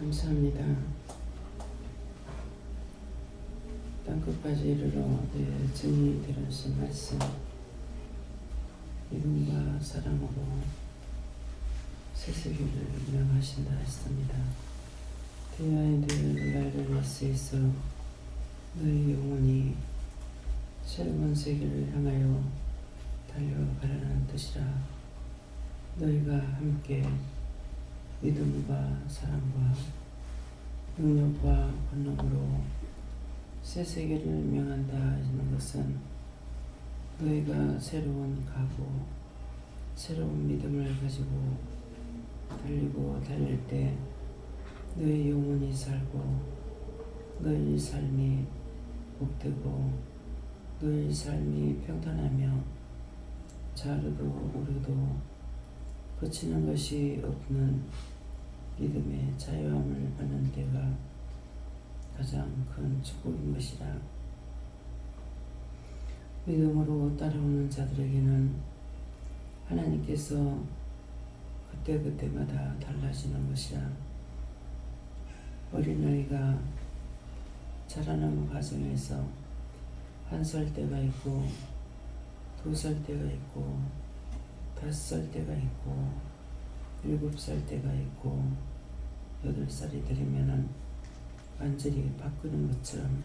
감사합니다. 땅끝까지 이르러 내 증인이 되려신 말씀, 믿음과 사랑으로 새세기를 명하신다 했습니다. 대아이들 나를 예수에서 너희 영혼이 새로운 세계를 향하여 달려가라는 뜻이라. 너희가 함께 믿음과 사랑과 능력과 권능으로 새 세계를 명한다 하는 것은 너희가 새로운 각오, 새로운 믿음을 가지고 달리고 달릴 때 너희 영혼이 살고 너희 삶이 복되고 너희 삶이 평탄하며 좌르도 우르도 거치는 것이 없는 믿음의 자유함을 받는 데가 가장 큰 축복인 것이라. 믿음으로 따라오는 자들에게는 하나님께서 그때그때마다 달라지는 것이라. 어린아이가 자라는 과정에서 1살 때가 있고 2살 때가 있고 5살 때가 있고 7살 때가 있고 8살이 되려면은 완전히 바꾸는 것처럼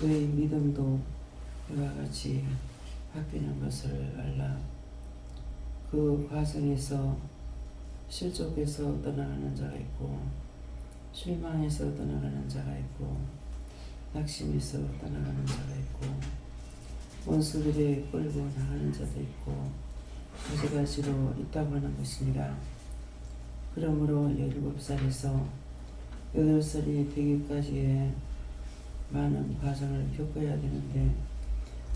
너의 믿음도 이와 같이 바뀌는 것을 알라. 그 과정에서 실족해서 떠나가는 자가 있고 실망해서 떠나가는 자가 있고 낙심해서 떠나가는 자가 있고 원수들이 끌고 나가는 자도 있고 가지가지로 있다고 하는 것입니다. 그러므로 17살에서 8살이 되기까지의 많은 과정을 겪어야 되는데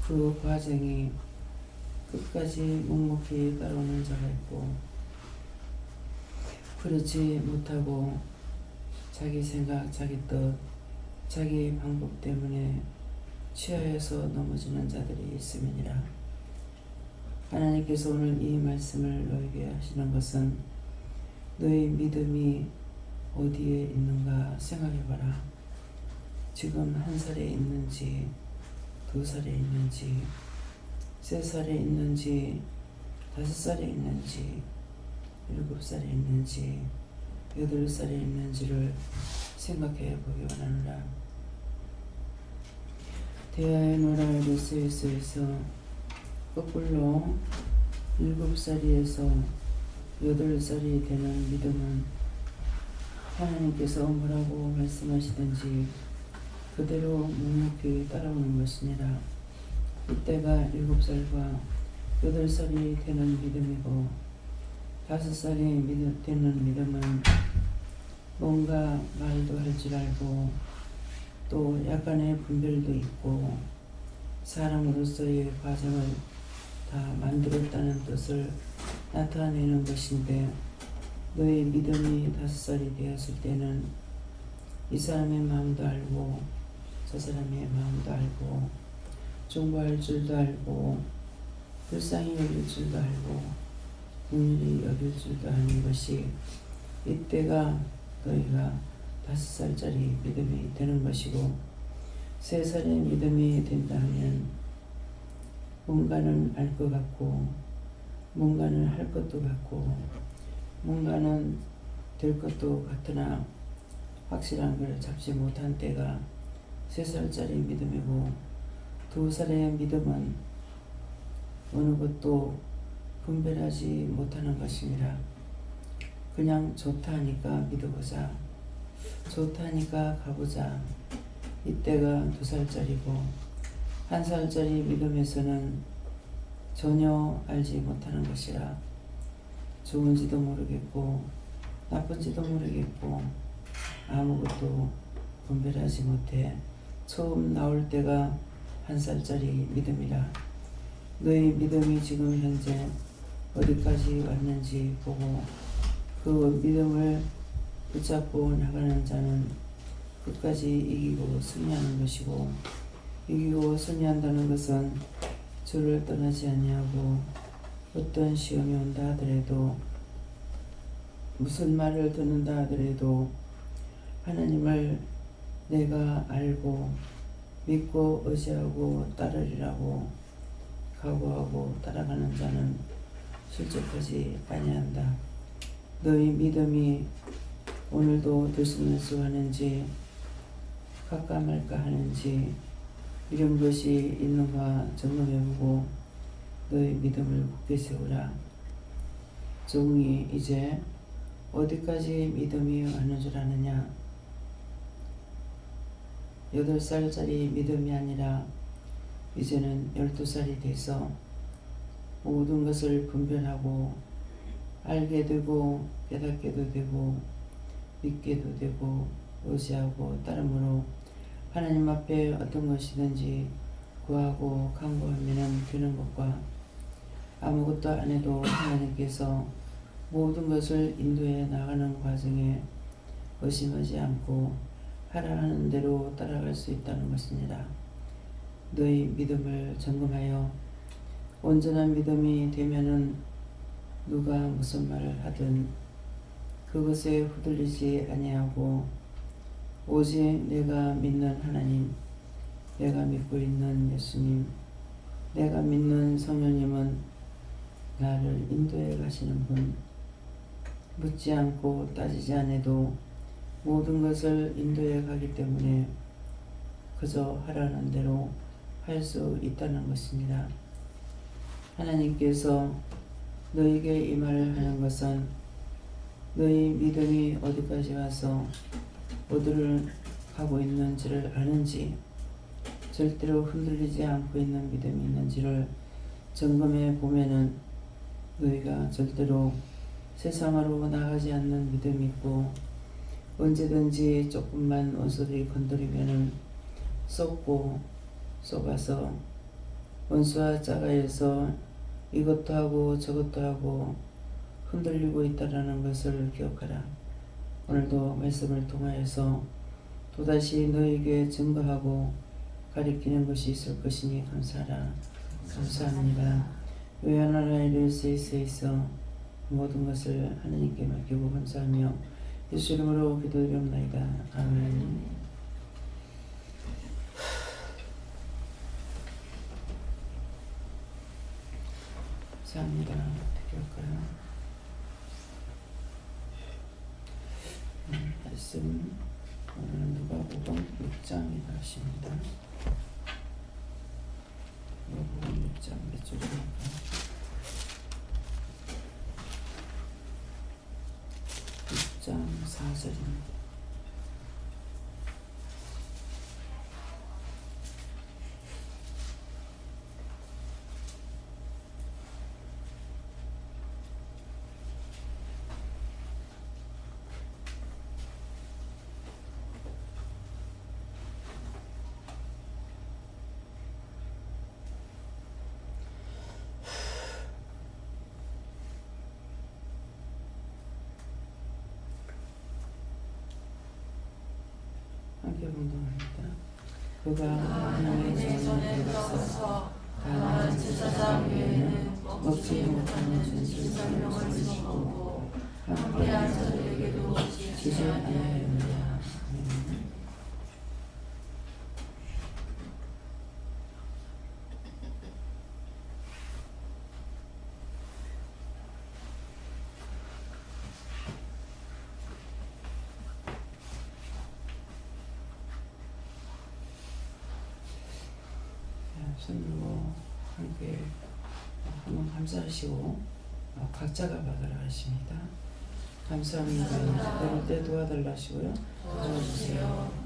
그 과정이 끝까지 묵묵히 따라오는 자가 있고 그렇지 못하고 자기 생각, 자기 뜻, 자기 방법 때문에 취하여서 넘어지는 자들이 있음이니라. 하나님께서 오늘 이 말씀을 너에게 하시는 것은 너의 믿음이 어디에 있는가 생각해봐라. 지금 1살에 있는지 2살에 있는지 3살에 있는지 5살에 있는지 7살에 있는지 8살에 있는지를 생각해 보기 원하노라. 대하의 노라 루스에서 거꾸로 7살에서 8살이 되는 믿음은 하나님께서 뭐라고 말씀하시든지 그대로 묵묵히 따라오는 것이니라. 이때가 7살과 8살이 되는 믿음이고 5살이 되는 믿음은 뭔가 말도 할 줄 알고 또 약간의 분별도 있고 사람으로서의 과정을 다 만들었다는 뜻을 나타내는 것인데 너의 믿음이 5살이 되었을 때는 이 사람의 마음도 알고 저 사람의 마음도 알고 중보할 줄도 알고 불쌍히 여길 줄도 알고 긍휼히 여길 줄도 아는 것이 이때가 너희가 5살짜리 믿음이 되는 것이고 3살의 믿음이 된다면 뭔가는 알 것 같고 뭔가는 할 것도 같고 뭔가는 될 것도 같으나 확실한 걸 잡지 못한 때가 3살짜리 믿음이고 2살의 믿음은 어느 것도 분별하지 못하는 것이니라. 그냥 좋다 하니까 믿어보자, 좋다 하니까 가보자. 이때가 2살짜리고 1살짜리 믿음에서는 전혀 알지 못하는 것이라. 좋은지도 모르겠고 나쁜지도 모르겠고 아무것도 분별하지 못해 처음 나올 때가 1살짜리 믿음이라. 너의 믿음이 지금 현재 어디까지 왔는지 보고 그 믿음을 붙잡고 나가는 자는 끝까지 이기고 승리하는 것이고, 이기고 승리한다는 것은 주를 떠나지 아니하고 어떤 시험이 온다 하더라도 무슨 말을 듣는다 하더라도 하나님을 내가 알고 믿고 의지하고 따르리라고 각오하고 따라가는 자는 실족하지 아니한다. 너희 믿음이 오늘도 들쑥날쑥하는지 갈까 말까 하는지 이런 것이 있는가 점검해보고 너희 믿음을 굳게 세우라. 종이 이제 어디까지 믿음이 왔는 줄 아느냐. 8살짜리 믿음이 아니라 이제는 12살이 돼서 모든 것을 분별하고 알게 되고 깨닫게도 되고 믿게도 되고 의지하고 따름으로 하나님 앞에 어떤 것이든지 구하고 간구하면 되는 것과 아무것도 안 해도 하나님께서 모든 것을 인도해 나가는 과정에 의심하지 않고 하라 하는 대로 따라갈 수 있다는 것이니라. 너희 믿음을 점검하여 온전한 믿음이 되면은 누가 무슨 말을 하든 그것에 후들리지 아니하고 오직 내가 믿는 하나님, 내가 믿고 있는 예수님, 내가 믿는 성령님은 나를 인도해 가시는 분, 묻지 않고 따지지 않아도 모든 것을 인도해 가기 때문에 그저 하라는 대로 할 수 있다는 것입니다. 하나님께서 너에게 이 말을 하는 것은 너희 믿음이 어디까지 와서 어디를 가고 있는지를 아는지, 절대로 흔들리지 않고 있는 믿음이 있는지를 점검해 보면은 너희가 절대로 세상으로 나가지 않는 믿음이 있고 언제든지 조금만 원수들이 건드리면은 쏟고 쏟아서 원수와 짜가에서 이것도 하고 저것도 하고 흔들리고 있다라는 것을 기억하라. 오늘도 말씀을 통하여서 또다시 너에게 증거하고 가리키는 것이 있을 것이니 감사하라. 감사합니다. 요한하나이를 세이세이서 모든 것을 하나님께 맡기고 감사하며 예수 이름으로 기도드리옵나이다. 아멘. 감사합니다. 어떻게 할까요? 말씀 오늘은 누가복음 6장이라 하십니다. 누가복음 6장 몇 절입니까? 6장 4절입니다. 함께 봉독합니다. 그가 하나님의 전에 들어가서 가난한 제사장 외에는 먹지 못하는 진실 설명을 주시고 함께한 자들에게도 지지 아니하였느냐. 손으로 함께 한번 감사하시고 각자가 받으라 하십니다. 감사합니다. 그럴 때 도와달라 하시고요. 도와주세요.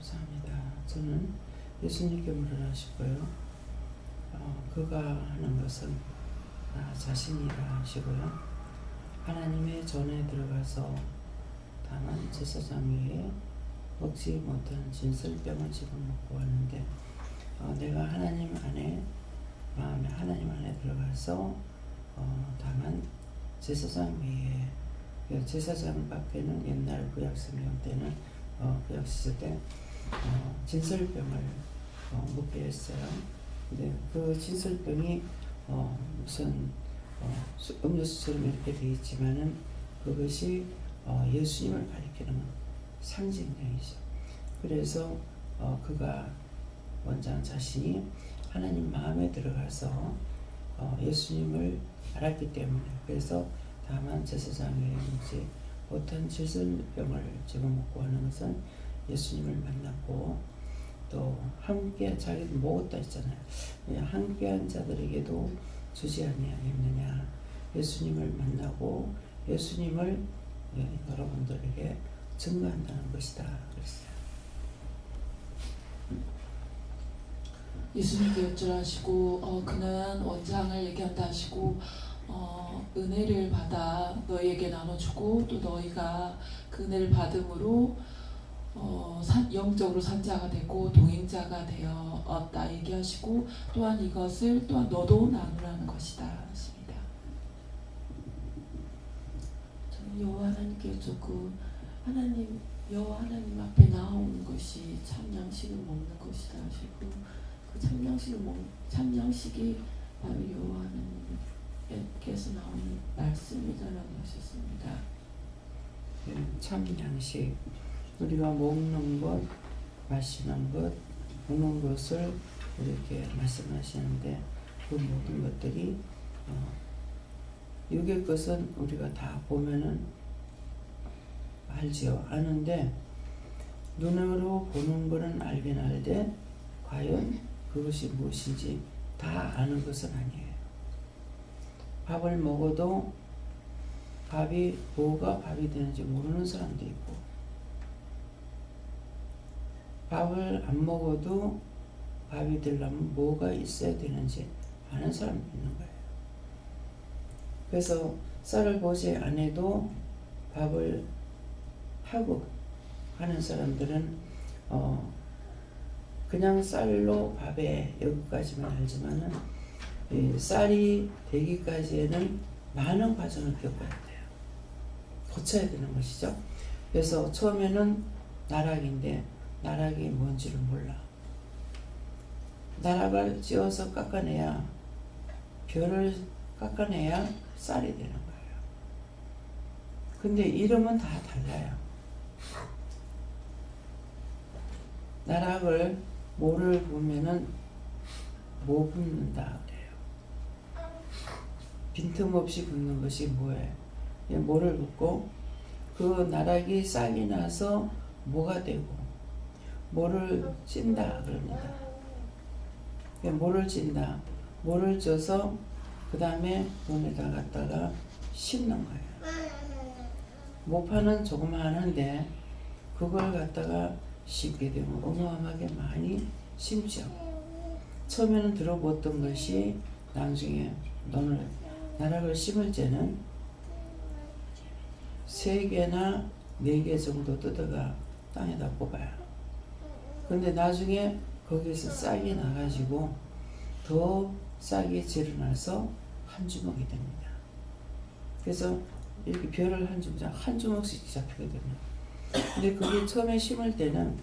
감사합니다. 저는 예수님께 물을 하시고요. 그가 하는 것은 나 자신이라 하시고요. 하나님의 전에 들어가서 다만 제사장 위에 먹지 못한 진설병을 집어먹고 왔는데 내가 하나님 안에 마음에 하나님 안에 들어가서 다만 제사장 위에 제사장 밖에는 옛날 구약 성경 때는 구약 시절 때 진설병을 먹게 했어요. 근데 그 진설병이 무슨 음료수처럼 이렇게 되어 있지만은 그것이 예수님을 가리키는 상징명이죠. 그래서 그가 원장 자신이 하나님 마음에 들어가서 예수님을 알았기 때문에 그래서 다만 제사장의 이제 못한 질설병을 집어먹고 하는 것은 예수님을 만났고 또 함께 자기도 먹었다 했잖아요. 함께한 자들에게도 주지 아니하겠느냐. 예수님을 만나고 예수님을 여러분들에게 증거한다는 것이다. 그랬어요. 예수님께 여쭈하시고 그는 원장을 얘기한다 하시고 은혜를 받아 너희에게 나눠주고 또 너희가 그 은혜를 받음으로 영적으로 산자가 되고 동행자가 되었다 얘기하시고 또한 이것을 또한 너도 나누라는 것이다 하십니다. 저는 여호와 하나님께 여쭙고 하나님 여호와 하나님 앞에 나오는 것이 참 양식을 먹는 것이다 하시고 그 참 양식이 바로 여호와 하나님께서 나오는 말씀이다라고 하셨습니다. 참 양식 우리가 먹는 것, 마시는 것, 보는 것을 이렇게 말씀하시는데 그 모든 것들이 육의 것은 우리가 다 보면은 알지요. 아는데 눈으로 보는 것은 알긴 알되 과연 그것이 무엇인지 다 아는 것은 아니에요. 밥을 먹어도 밥이 뭐가 밥이 되는지 모르는 사람도 있고 밥을 안 먹어도 밥이 되려면 뭐가 있어야 되는지 아는 사람도 있는 거예요. 그래서 쌀을 보지 않아도 밥을 하고 하는 사람들은 그냥 쌀로 밥에 여기까지만 알지만은 쌀이 되기까지에는 많은 과정을 겪어야 돼요. 거쳐야 되는 것이죠. 그래서 처음에는 나락인데 나락이 뭔지를 몰라. 나락을 찧어서 깎아내야 벼를 깎아내야 쌀이 되는 거예요. 근데 이름은 다 달라요. 나락을 모를 보면은 뭐 붓는다 그래요. 빈틈없이 붓는 것이 뭐예요? 모를 붓고 그 나락이 싹이 나서 뭐가 되고 모를 찐다 그럽니다. 모를 찐다. 모를 쪄서 그 다음에 논에다 갖다가 심는 거예요. 모파는 조그마한데 그걸 갖다가 심게 되면 어마어마하게 많이 심죠. 처음에는 들어봤던 것이 나중에 나락을 심을 때는 3개나 4개 정도 뜯어가 땅에다 뽑아요. 근데 나중에 거기에서 싹이 나가지고 더 싹이 질어나서 한 주먹이 됩니다. 그래서 이렇게 벼를 한 주먹씩 잡히거든요. 근데 그게 처음에 심을 때는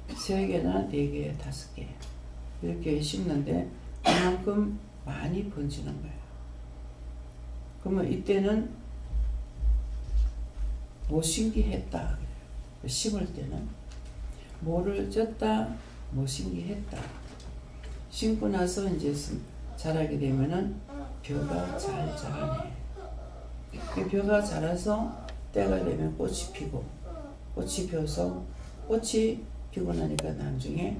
3개나 4개, 5개 이렇게 심는데 그만큼 많이 번지는 거예요. 그러면 이때는 못 심기했다. 심을 때는 모를 쪘다, 못 심기했다. 심고 나서 이제 자라게 되면은 벼가 잘 자라네. 그 벼가 자라서 때가 되면 꽃이 피고 꽃이 펴서 꽃이 피고 나니까 나중에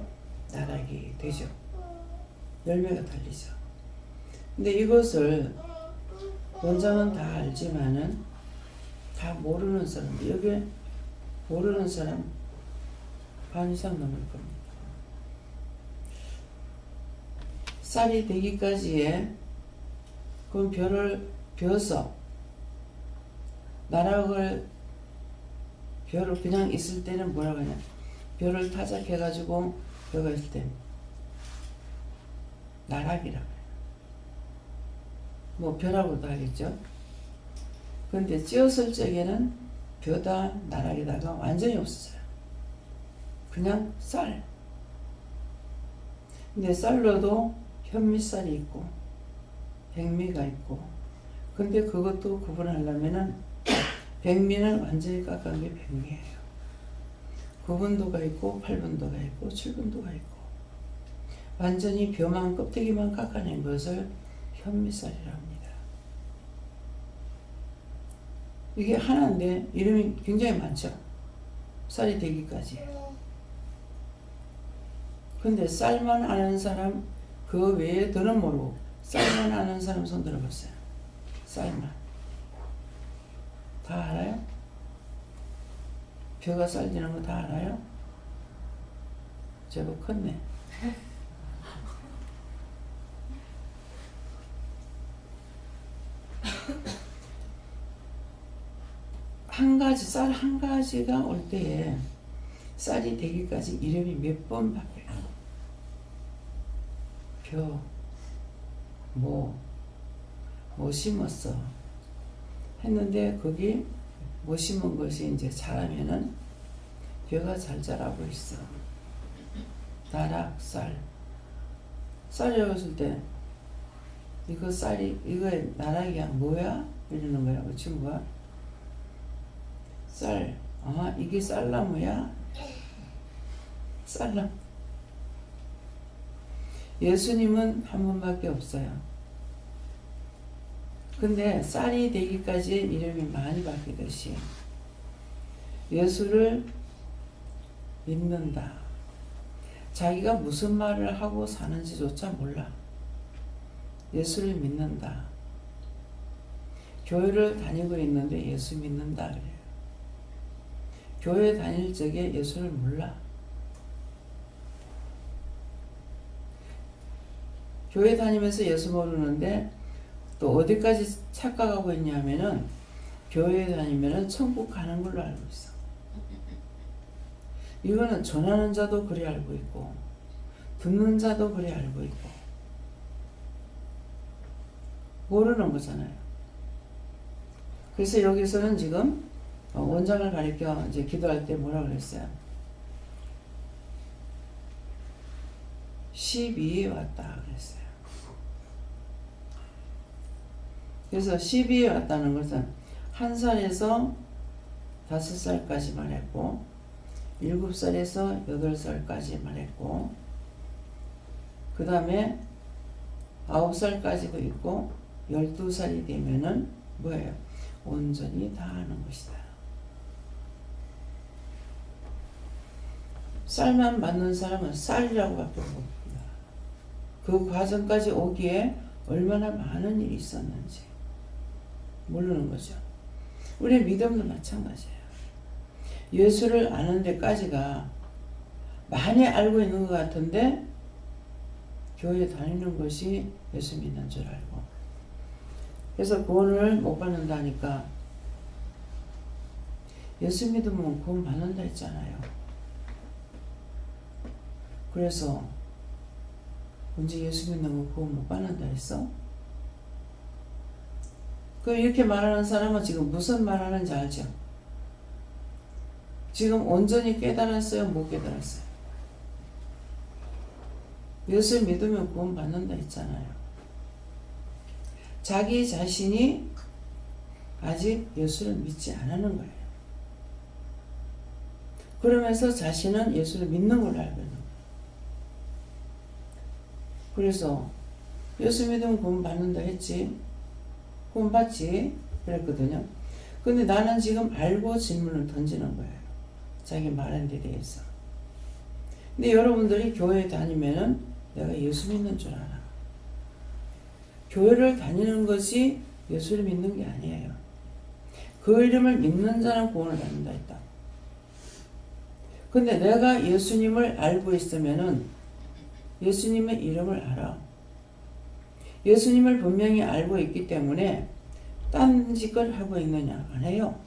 나락이 되죠. 열매가 달리죠. 근데 이것을 원장은 다 알지만은 다 모르는 사람들, 여기 모르는 사람 반 이상 넘을 겁니다. 쌀이 되기까지에 그럼 벼를 벼서 나락을 벼를 그냥 있을 때는 뭐라고 하냐, 벼를 타작해 가지고 벼가 있을 때 나락이라고 해요. 뭐 벼라고도 하겠죠. 그런데 찧었을 적에는 벼다 나락에다가 완전히 없어져요. 그냥 쌀. 근데 쌀로도 현미쌀이 있고 백미가 있고, 근데 그것도 구분하려면은 백미는 완전히 깎은 게 백미예요. 9분도가 있고 8분도가 있고 7분도가 있고, 완전히 벼만 껍데기만 깎아낸 것을 현미쌀이라고 합니다. 이게 하나인데 이름이 굉장히 많죠. 쌀이 되기까지. 근데 쌀만 아는 사람, 그 외에 더는 모르고 쌀만 아는 사람 손 들어보세요. 쌀만. 다 알아요? 벼가 쌀 되는 거 다 알아요? 제법 컸네. 한 가지, 쌀 한 가지가 올 때에 쌀이 되기까지 이름이 몇 번 바뀌어요. 벼, 뭐 심었어 했는데 거기 뭐 심은 것이 이제 자라면은 벼가 잘 자라고 있어. 나락, 쌀. 쌀이라고 했을 때 이거 쌀이, 이거 나락이야 뭐야? 이러는 거야. 그 친구가 쌀, 아 이게 쌀나무야? 쌀나무. 예수님은 한 분밖에 없어요. 근데 쌀이 되기까지 이름이 많이 바뀌듯이 예수를 믿는다. 자기가 무슨 말을 하고 사는지조차 몰라. 예수를 믿는다. 교회를 다니고 있는데 예수 믿는다 그래요. 교회 다닐 적에 예수를 몰라. 교회 다니면서 예수 모르는데 또 어디까지 착각하고 있냐면은 교회에 다니면은 천국 가는 걸로 알고 있어. 이거는 전하는 자도 그리 알고 있고 듣는 자도 그리 알고 있고 모르는 거잖아요. 그래서 여기서는 지금 원장을 가리켜 이제 기도할 때 뭐라 그랬어요? 12에 왔다 그랬어요. 그래서 12에 왔다는 것은 1살에서 5살까지 말했고 7살에서 8살까지 말했고 그 다음에 9살까지도 있고 12살이 되면은 뭐예요? 온전히 다 아는 것이다. 쌀만 맞는 사람은 쌀이라고 밖에 모릅니다. 그 과정까지 오기에 얼마나 많은 일이 있었는지 모르는 거죠. 우리 믿음도 마찬가지예요. 예수를 아는 데까지가 많이 알고 있는 것 같은데 교회 다니는 것이 예수 믿는 줄 알고, 그래서 구원을 못 받는다니까 예수 믿으면 구원 받는다 했잖아요. 그래서 언제 예수 믿는 거 구원 못 받는다 했어? 그 이렇게 말하는 사람은 지금 무슨 말하는지 알죠? 지금 온전히 깨달았어요? 못 깨달았어요? 예수 믿으면 구원 받는다 했잖아요. 자기 자신이 아직 예수를 믿지 않는 거예요. 그러면서 자신은 예수를 믿는 걸로 알고 있는 거예요. 그래서 예수 믿으면 구원 받는다 했지, 구원 받지 그랬거든요. 근데 나는 지금 알고 질문을 던지는 거예요. 자기 말한 데 대해서. 근데 여러분들이 교회 다니면은 내가 예수 믿는 줄 알아. 교회를 다니는 것이 예수를 믿는 게 아니에요. 그 이름을 믿는 자는 구원을 받는다 했다. 근데 내가 예수님을 알고 있으면은 예수님의 이름을 알아. 예수님을 분명히 알고 있기 때문에 딴짓을 하고 있느냐? 안 해요.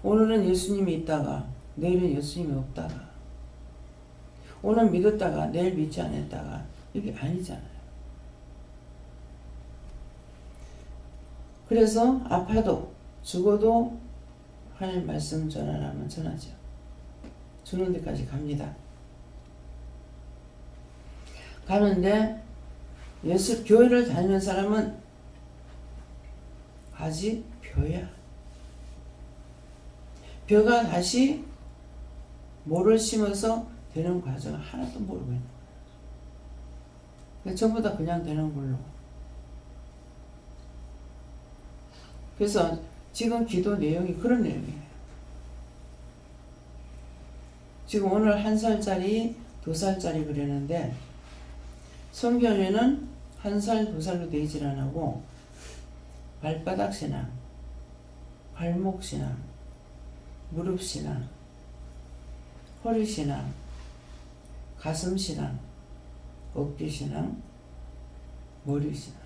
오늘은 예수님이 있다가 내일은 예수님이 없다가 오늘 믿었다가 내일 믿지 않았다가 이게 아니잖아요. 그래서 아파도 죽어도 하나님 말씀 전하라면 전하죠. 주는 데까지 갑니다. 가는데 예수 교회를 다니는 사람은 아직 벼야. 벼가 다시 모를 심어서 되는 과정을 하나도 모르고 있는 거예요. 전부 다 그냥 되는 걸로. 그래서 지금 기도 내용이 그런 내용이에요. 지금 오늘 1살짜리, 2살짜리 그랬는데 성경에는 1살, 2살로 되질 않고 발바닥 신앙, 발목 신앙, 무릎 신앙, 허리 신앙, 가슴 신앙, 어깨 신앙, 머리 신앙.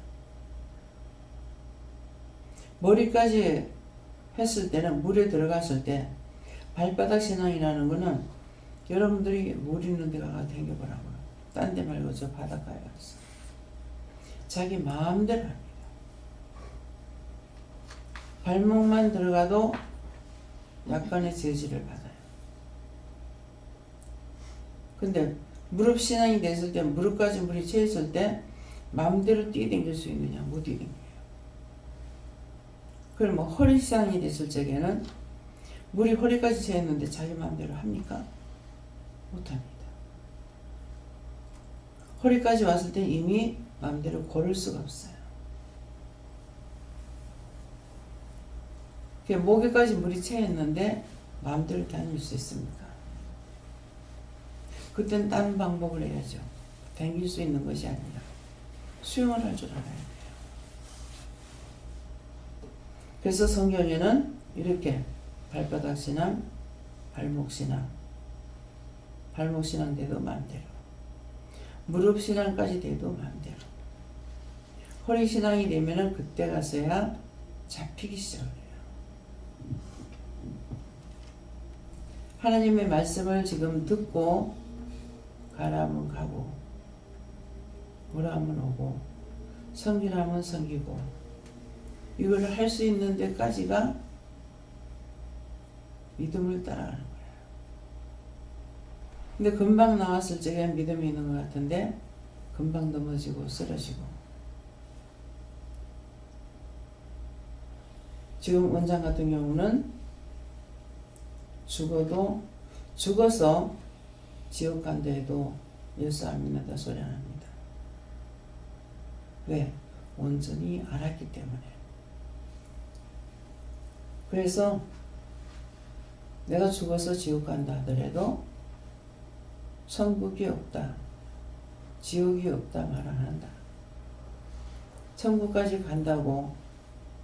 머리까지 했을 때는 물에 들어갔을 때 발바닥 신앙이라는 거는 여러분들이 물 있는 데 가서 댕겨보라고요. 딴 데 말고 저 바닷가에 가서. 자기 마음대로 합니다. 발목만 들어가도 약간의 제지를 받아요. 근데 무릎 신앙이 됐을 때 무릎까지 물이 채 있을 때 마음대로 뛰어댕길 수 있느냐? 못 뛰어댕겨요. 그럼 뭐 허리 신앙이 됐을 적에는 물이 허리까지 채 있는데 자기 마음대로 합니까? 못합니다. 허리까지 왔을 때 이미 마음대로 걸을 수가 없어요. 목에까지 물이 채 있는데 마음대로 다닐 수 있습니까? 그땐 다른 방법을 해야죠. 다닐 수 있는 것이 아니라 수용을 할 줄 알아야 돼요. 그래서 성경에는 이렇게 발바닥 신앙, 발목 신앙, 발목 신앙 돼도 마음대로, 무릎 신앙까지 돼도 마음대로, 허리 신앙이 되면은 그때 가서야 잡히기 시작을 해요. 하나님의 말씀을 지금 듣고 가라 하면 가고, 오라 하면 오고, 섬기라 하면 섬기고, 이거를 할 수 있는 데까지가 믿음을 따라가는 거예요. 근데 금방 나왔을 적에 믿음이 있는 것 같은데 금방 넘어지고 쓰러지고. 지금 원장 같은 경우는 죽어서 지옥 간다 해도 예수 안 믿는다 소리 안 합니다. 왜? 온전히 알았기 때문에. 그래서 내가 죽어서 지옥 간다 하더라도 천국이 없다, 지옥이 없다 말 안 한다. 천국까지 간다고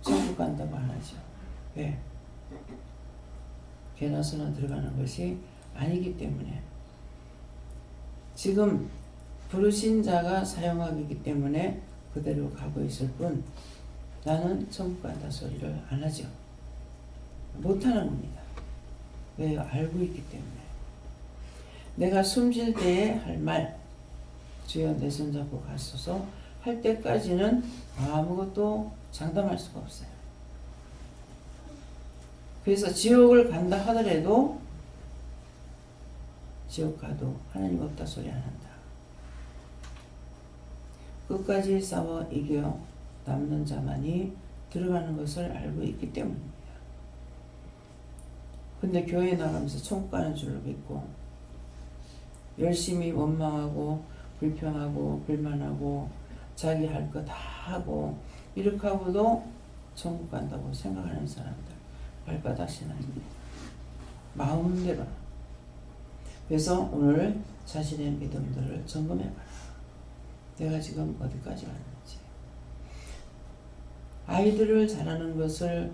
천국 간다고 안 하죠. 왜? 개나 소나 들어가는 것이 아니기 때문에. 지금 부르신 자가 사용하기 때문에 그대로 가고 있을 뿐 나는 천국 간다 소리를 안 하죠. 못하는 겁니다. 왜요? 알고 있기 때문에. 내가 숨쉴 때에 할 말, 주여 내 손잡고 가소서 할 때까지는 아무것도 장담할 수가 없어요. 그래서 지옥을 간다 하더라도 지옥 가도 하나님 없다 소리 안 한다. 끝까지 싸워 이겨 남는 자만이 들어가는 것을 알고 있기 때문입니다. 근데 교회 나가면서 천국 가는 줄로 믿고 열심히 원망하고 불평하고 불만하고 자기 할 거 다 하고 이렇게 하고도 천국 간다고 생각하는 사람들 발바닥 신앙입니다. 마음대로. 그래서 오늘 자신의 믿음들을 점검해봐라. 내가 지금 어디까지 왔는지. 아이들을 자라는 것을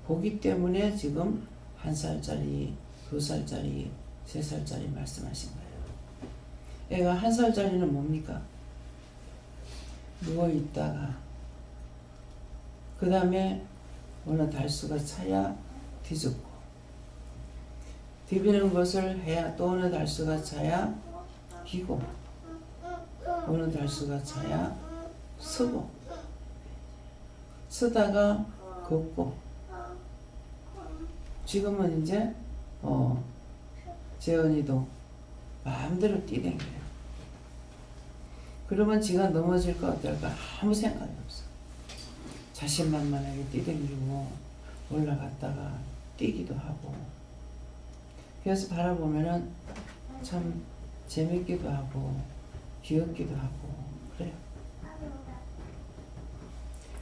보기 때문에 지금 1살짜리, 2살짜리, 3살짜리 말씀하신 거예요. 애가 1살짜리는 뭡니까? 누워있다가 그 다음에 어느 달수가 차야 뒤집고, 디비는 것을 해야 또 어느 달수가 차야 기고, 어느 달수가 차야 서고, 서다가 걷고, 지금은 이제 재현이도 마음대로 뛰댕겨요. 그러면 지가 넘어질까 어떨까 아무 생각이 없어. 자신만만하게 뛰댕기고 올라갔다가 뛰기도 하고. 그래서 바라보면은 참 재밌기도 하고 귀엽기도 하고 그래요.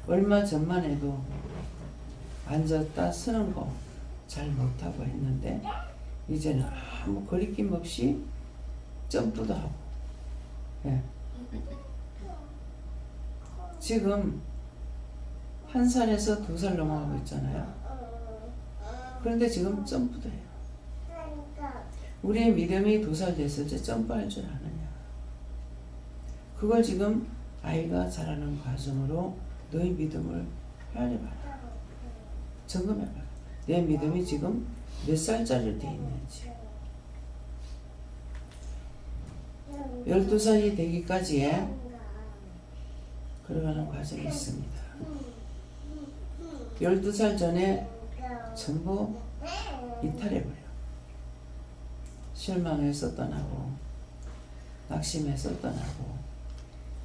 얼마 전만 해도 앉았다 서는 거 잘 못하고 했는데 이제는 아무 거리낌 없이 점프도 하고. 예. 지금 1살에서 2살 넘어가고 있잖아요. 그런데 지금 점프도 해요. 우리의 믿음이 2살 됐을 때 점프할 줄 아느냐. 그걸 지금 아이가 자라는 과정으로 너의 믿음을 헤아려봐라. 점검해봐라. 내 믿음이 지금 몇 살짜리로 되어 있는지. 12살이 되기까지의 걸어가는 과정이 있습니다. 12살 전에 전부 이탈해버려요. 실망해서 떠나고, 낙심해서 떠나고,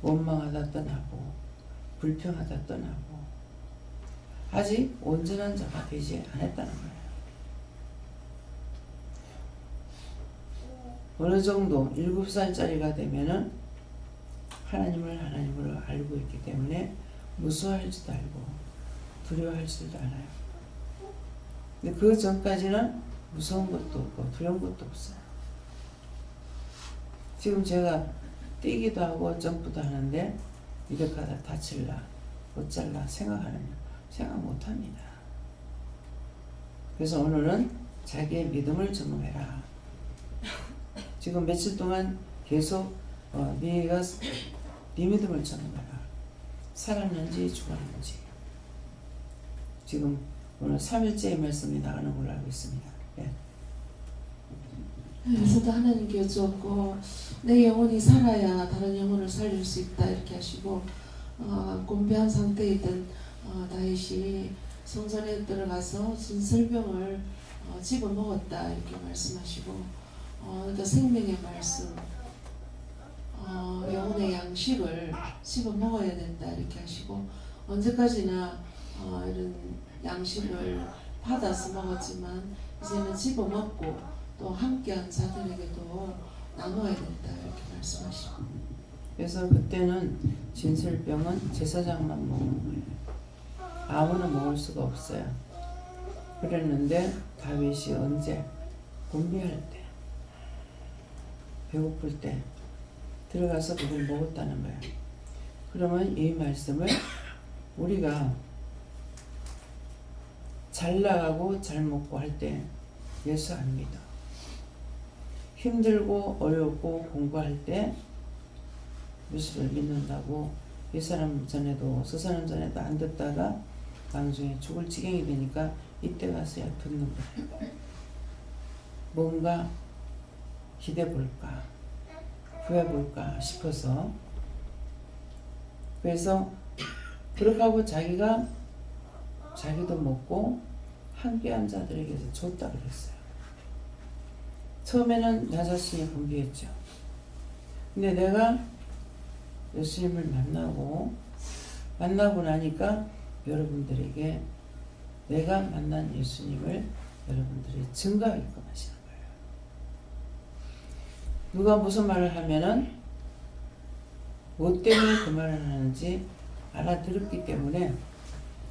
원망하다 떠나고, 불평하다 떠나고, 아직 온전한 자가 되지 않았다는 거예요. 어느 정도 7살짜리가 되면은 하나님을 하나님으로 알고 있기 때문에 무서워할지도 알고 두려워할지도 않아요. 근데 그 전까지는 무서운 것도 없고 두려운 것도 없어요. 지금 제가 뛰기도 하고 점프도 하는데 이렇게 하다 다칠라 어쩔라 생각 못합니다. 그래서 오늘은 자기의 믿음을 점검해라. 지금 며칠 동안 계속 네가 네 믿음을 점검해라. 살았는지 죽었는지. 지금 오늘 3일째의 말씀이 나가는 걸로 알고 있습니다. 예. 그래서도 하나님께 여쭈었고, 내 영혼이 살아야 다른 영혼을 살릴 수 있다 이렇게 하시고, 곤배한 상태에 있던 다윗이 성전에 들어가서 진설병을 집어먹었다 이렇게 말씀하시고, 그러니까 생명의 말씀, 영혼의 양식을 집어먹어야 된다 이렇게 하시고, 언제까지나 이런 양식을 받아서 먹었지만 이제는 집어먹고 또 함께한 자들에게도 나눠야 된다 이렇게 말씀하시고. 그래서 그때는 진설병은 제사장만 먹는 거예요. 아무나 먹을 수가 없어요. 그랬는데 다윗이 언제 곤비할 때, 배고플 때 들어가서 그걸 먹었다는 거예요. 그러면 이 말씀을 우리가 잘 나가고 잘 먹고 할 때 예수 안 믿어. 힘들고 어렵고 공부할 때 예수를 믿는다고 이 사람 전에도 저 사람 전에도 안 듣다가 나중에 죽을 지경이 되니까 이때 가서야 듣는 거예요. 뭔가 기대볼까 구해볼까 싶어서. 그래서 그렇게 하고 자기도 먹고 함께한 자들에게서 줬다 그랬어요. 처음에는 나 자신이 분비했죠. 근데 내가 예수님을 만나고 나니까 여러분들에게 내가 만난 예수님을 여러분들이 증거하게끔 하시는 거예요. 누가 무슨 말을 하면은 뭐 때문에 그 말을 하는지 알아들었기 때문에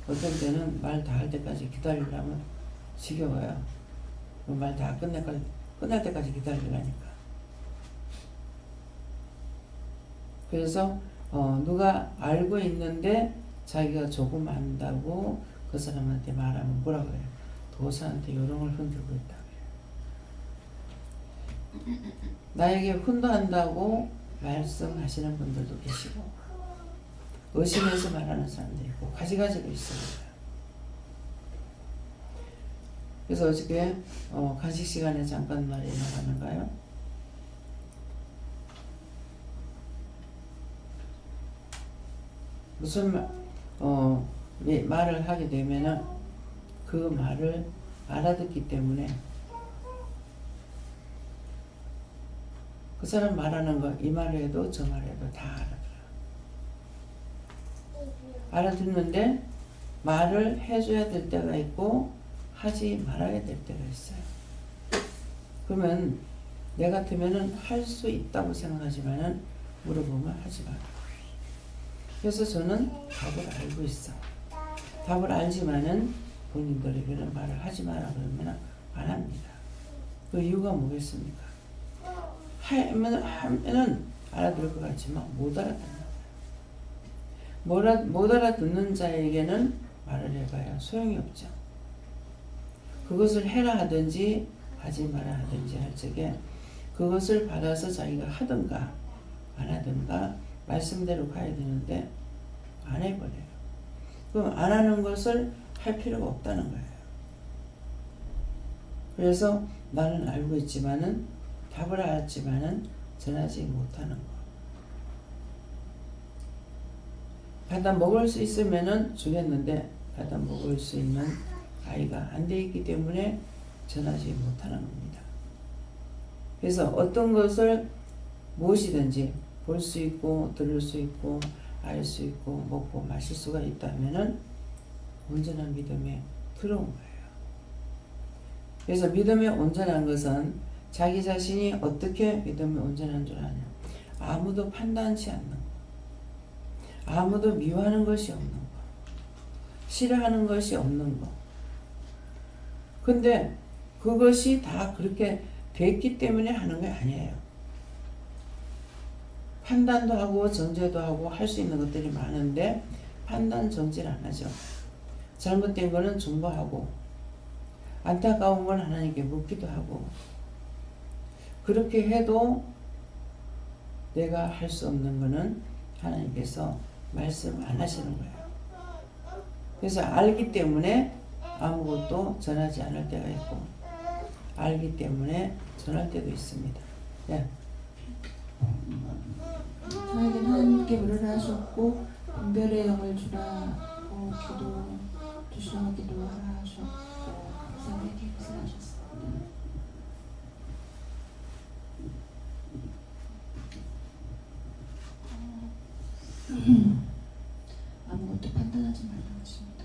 어떤 때는 말 다 할 때까지 기다리려면 지겨워요. 말 다 끝날 때까지 기다리려니까. 그래서 누가 알고 있는데 자기가 조금 안다고 그 사람한테 말하면 뭐라 그래요? 도사한테 요령을 흔들고 있다. 나에게 훈도한다고 말씀하시는 분들도 계시고 의심해서 말하는 사람도 있고 가지가지가 있어요. 그래서 어저께 간식 시간에 잠깐 말이 나가는가요? 무슨 말을 하게 되면은 그 말을 알아듣기 때문에 그 사람 말하는 거 이 말을 해도 저 말을 해도 다 알아듣는데 말을 해줘야 될 때가 있고 하지 말아야 될 때가 있어요. 그러면 내 같으면은 할 수 있다고 생각하지만은 물어보면 하지 마라. 그래서 저는 답을 알고 있어. 답을 알지만은 본인들에게는 말을 하지 마라 그러면 안 합니다. 그 이유가 뭐겠습니까? 하면은 알아들을 것 같지만 못 알아듣는 못 알아듣는 자에게는 말을 해봐야 소용이 없죠. 그것을 해라 하든지 하지 마라 하든지 할 적에 그것을 받아서 자기가 하든가 안 하든가 말씀대로 가야 되는데 안 해버려요. 그럼 안 하는 것을 할 필요가 없다는 거예요. 그래서 나는 알고 있지만은 답을 알았지만은 전하지 못하는 거. 갖다 먹을 수 있으면은 주겠는데 갖다 먹을 수 있는 아이가 안 돼 있기 때문에 전하지 못하는 겁니다. 그래서 어떤 것을 무엇이든지 볼 수 있고 들을 수 있고 알 수 있고 먹고 마실 수가 있다면은 온전한 믿음에 들어온 거예요. 그래서 믿음에 온전한 것은 자기 자신이 어떻게 믿음에 온전한 줄 아냐. 아무도 판단치 않는 거. 아무도 미워하는 것이 없는 거. 싫어하는 것이 없는 거. 근데 그것이 다 그렇게 됐기 때문에 하는 게 아니에요. 판단도 하고 정죄도 하고 할 수 있는 것들이 많은데 판단 정죄를 안 하죠. 잘못된 거는 중보하고 안타까운 건 하나님께 묻기도 하고 그렇게 해도 내가 할 수 없는 거는 하나님께서 말씀 안 하시는 거예요. 그래서 알기 때문에 아무것도 전하지 않을 때가 있고 알기 때문에 전할 때도 있습니다. 예. 저에겐 하나님께 물으라 하셨고 분별의 영을 주라고 주시라고 기도하라 하셨고 감사하게 이것을 하셨습니다. 아무것도 판단하지 말라고 하십니다.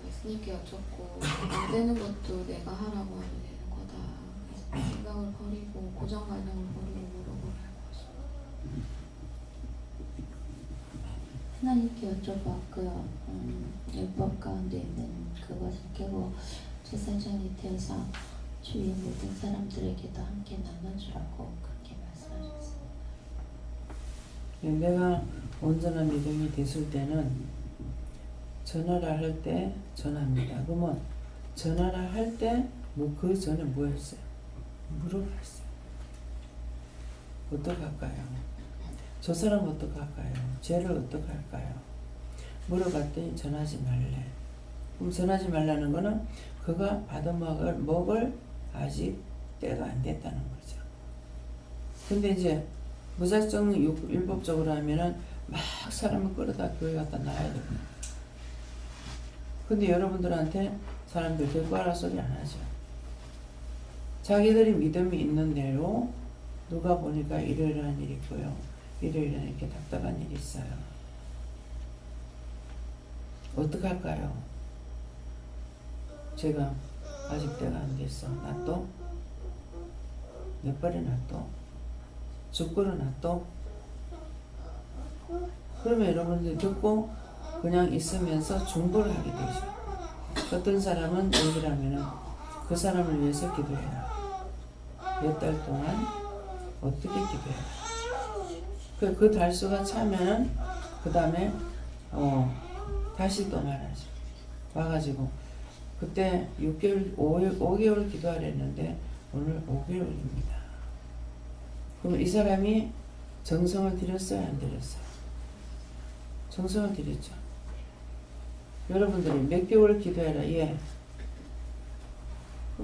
예수님께 여쭙고 안 되는 것도 내가 하라고 하면 되는 거다. 생각을 버리고 고정관념을 버리고 물어보라고 하십니다. 하나님께 여쭤봤고요. 율법 가운데 있는 그것을 깨고 제사장이 되어서 주위의 모든 사람들에게도 함께 나눠주라고 그렇게 말씀하셨습니다. 내가 온전한 믿음이 됐을 때는 전하라 할 때 전합니다. 그러면 전하라 할 때 그 전에 뭐 했어요? 물어봤어요. 어떡할까요? 저 사람 어떡할까요? 죄를 어떡할까요? 물어봤더니 전하지 말래. 그럼 전하지 말라는 거는 그가 받아먹을 아직 때가 안 됐다는 거죠. 근데 이제 무작정 율법적으로 하면은 막 사람을 끌어다 교회 갖다 놔야 됩니다. 근데 여러분들한테 사람들 데리고 하라 소리 안 하죠. 자기들이 믿음이 있는 대로 누가 보니까 이러이러한 일이 있고요. 이러이러한 이렇게 답답한 일이 있어요. 어떡할까요? 제가 아직 때가 안 됐어. 놔둬? 몇 번에 놔둬? 죽고를 놔둬? 그러면 여러분들 듣고 그냥 있으면서 중보를 하게 되죠. 어떤 사람은 여기라면은 그 사람을 위해서 기도해라. 몇 달 동안 어떻게 기도해라. 그 달수가 차면은 그 다음에 다시 또 말하죠. 와가지고 그때 6개월, 5개월 기도하랬는데 오늘 5개월입니다. 그럼 이 사람이 정성을 들였어요? 안 들였어요? 정성을 들였죠. 여러분들이 몇 개월 기도해라. 예.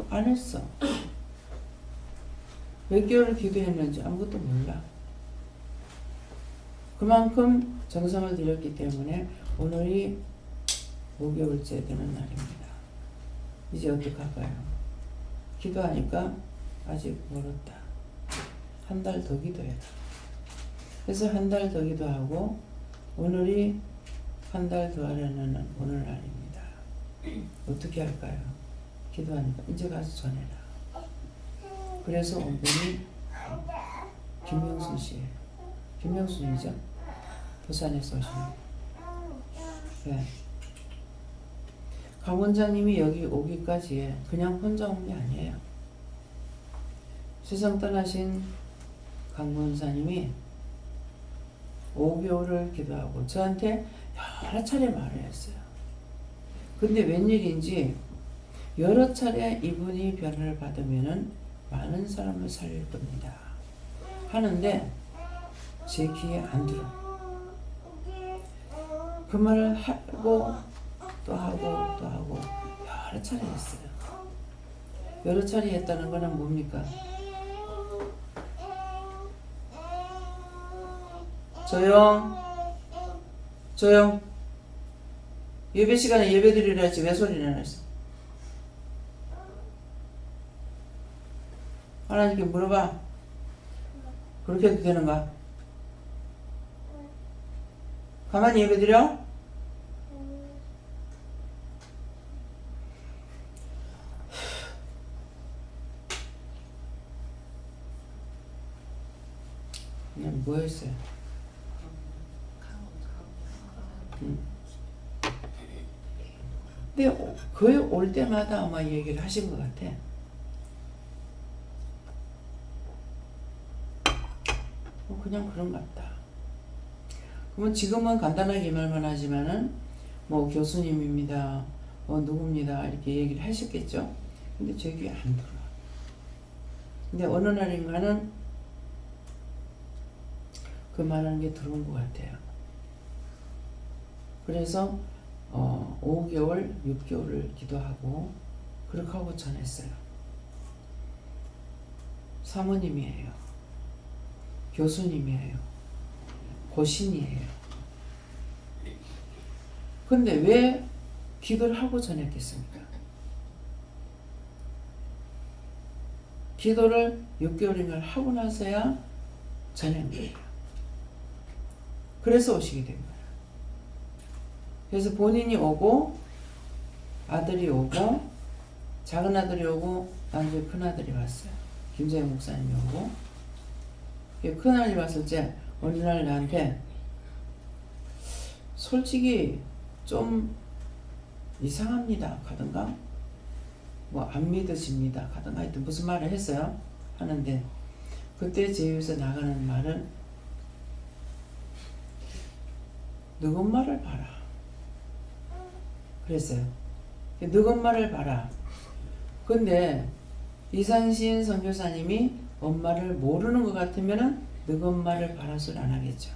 안 했어. 몇 개월 기도했는지 아무것도 몰라. 그만큼 정성을 들였기 때문에 오늘이 5개월째 되는 날입니다. 이제 어떡할까요? 기도하니까 아직 멀었다. 한 달 더 기도해라. 그래서 한 달 더 기도하고 오늘이 한 달 더 하려는 오늘 날입니다. 어떻게 할까요? 기도하니까 이제 가서 전해라. 그래서 온 분이 김명순 씨예요. 김명순이죠? 부산에서 오신 분. 네. 강 원장님이 여기 오기까지에 그냥 혼자 온 게 아니에요. 세상 떠나신 강 원사님이 5개월을 기도하고 저한테 여러 차례 말을 했어요. 근데 웬일인지 여러 차례 이분이 변화를 받으면은 많은 사람을 살릴 겁니다. 하는데 제 귀에 안 들어. 그 말을 하고 또 하고 또 하고 여러 차례 했어요. 여러 차례 했다는 거는 뭡니까? 조용. 조용. 예배 시간에 예배 드리라 했지 왜 소리를 안 했어? 하나님께 물어봐. 그렇게 해도 되는가? 가만히 예배 드려? 그냥 뭐 했어요? 근데 거의 올 때마다 아마 얘기를 하신 것 같아. 그냥 그런갑다. 그러면 지금은 간단하게 이 말만 하지만은 뭐 교수님입니다. 누굽니다. 이렇게 얘기를 하셨겠죠. 근데 제 귀에 안 들어. 근데 어느 날인가는 그 말하는 게 들어온 것 같아요. 그래서 5개월, 6개월을 기도하고 그렇게 하고 전했어요. 사모님이에요. 교수님이에요. 고신이에요. 근데 왜 기도를 하고 전했겠습니까? 기도를 6개월인가 하고 나서야 전한 거예요. 그래서 오시게 된 거예요. 그래서 본인이 오고 아들이 오고 작은 아들이 오고 나중에 큰 아들이 왔어요. 김재영 목사님이 오고 큰 아들이 왔을 때 어느 날 나한테 솔직히 좀 이상합니다 하던가 뭐 안 믿으십니다 하던가 하여튼 무슨 말을 했어요. 하는데 그때 제 입에서 나가는 말은 너희 엄마를 봐라 그랬어요. 너희 엄마를 봐라. 근데 이상신 선교사님이 엄마를 모르는 것 같으면은 너희 엄마를 봐라 소리 안 하겠죠.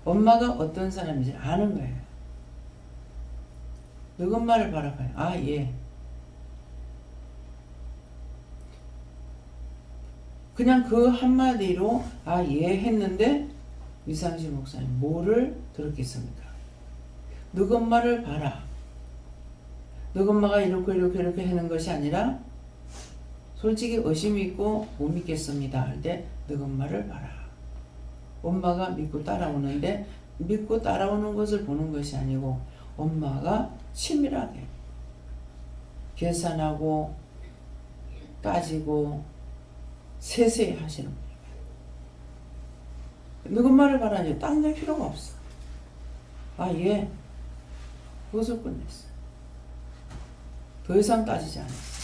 엄마가 어떤 사람인지 아는 거예요. 너희 엄마를 봐라 봐요. 아 예. 그냥 그 한마디로 아 예 했는데 이상신 목사님 뭐를 들었겠습니까? 너희 엄마를 봐라. 너희 엄마가 이렇게 하는 것이 아니라 솔직히 의심이 있고 못 믿겠습니다 할 때 너희 엄마를 봐라. 엄마가 믿고 따라오는데 믿고 따라오는 것을 보는 것이 아니고 엄마가 치밀하게 계산하고 따지고 세세히 하시는 거예요. 너희 엄마를 봐라니 딴 데 필요가 없어. 아 예. 그것을 끝냈어. 더 이상 따지지 않았어.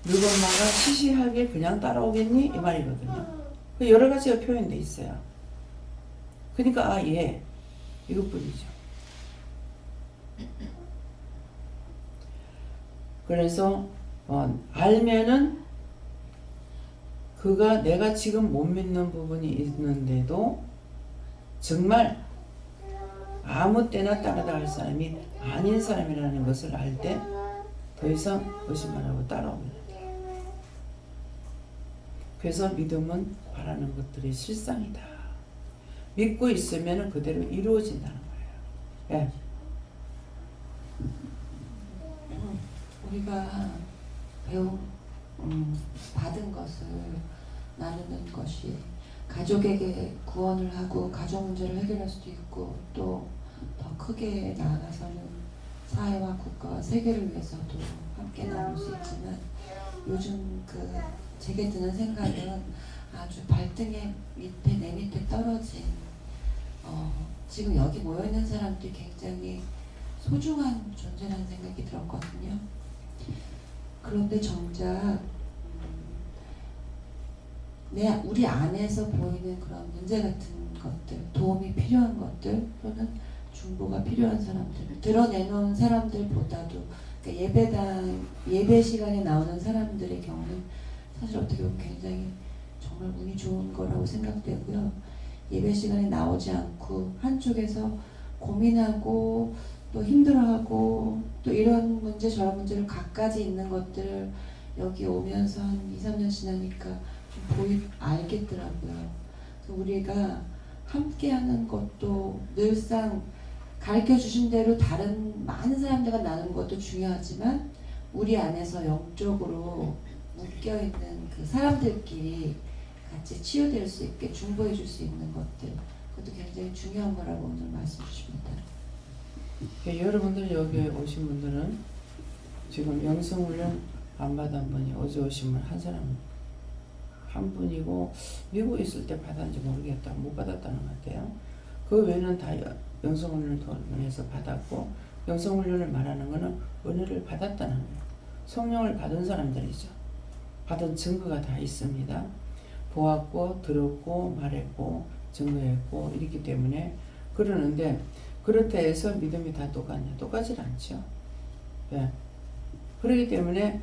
너희 엄마가 시시하게 그냥 따라오겠니? 이 말이거든요. 여러 가지가 표현되어 있어요. 그러니까 아 예. 이것뿐이죠. 그래서 알면은 그가 내가 지금 못 믿는 부분이 있는데도 정말 아무 때나 따라갈 사람이 아닌 사람이라는 것을 알 때 더 이상 의심 안 하고 따라오면 돼요. 그래서 믿음은 바라는 것들이 실상이다. 믿고 있으면 그대로 이루어진다는 거예요. 예. 우리가 받은 것을 나누는 것이 가족에게 구원을 하고 가족 문제를 해결할 수도 있고 또 더 크게 나아가서는 사회와 국가와 세계를 위해서도 함께 나눌 수 있지만 요즘 제게 드는 생각은 아주 발등에 내 밑에 떨어진 지금 여기 모여있는 사람들이 굉장히 소중한 존재라는 생각이 들었거든요. 그런데 정작 우리 안에서 보이는 그런 문제 같은 것들, 도움이 필요한 것들 또는 중보가 필요한 사람들, 드러내놓은 사람들보다도 그러니까 예배 시간에 나오는 사람들의 경우는 사실 어떻게 보면 굉장히 정말 운이 좋은 거라고 생각되고요. 예배 시간에 나오지 않고 한쪽에서 고민하고 또 힘들어하고 또 이런 문제 저런 문제를 갖가지 있는 것들을 여기 오면서 한 2, 3년 지나니까 좀 알겠더라고요. 우리가 함께하는 것도 늘상 가르쳐 주신 대로 다른 많은 사람들과 나누는 것도 중요하지만 우리 안에서 영적으로 묶여있는 그 사람들끼리 같이 치유될 수 있게 중보해 줄 수 있는 것들, 그것도 굉장히 중요한 거라고 오늘 말씀 주십니다. 여러분들 여기 오신 분들은 지금 영성훈련 안 받은 분이 어제 오신 분 한 사람 한 분이고 미국에 있을 때 받았는지 모르겠다. 못 받았다는 것 같아요. 그 외에는 다 영성훈련을 통해서 받았고 영성훈련을 말하는 것은 은혜를 받았다는 거예요. 성령을 받은 사람들이죠. 받은 증거가 다 있습니다. 보았고 들었고 말했고 증거했고 이렇기 때문에 그러는데 그렇다 해서 믿음이 다 똑같냐? 똑같질 않죠. 예. 그렇기 때문에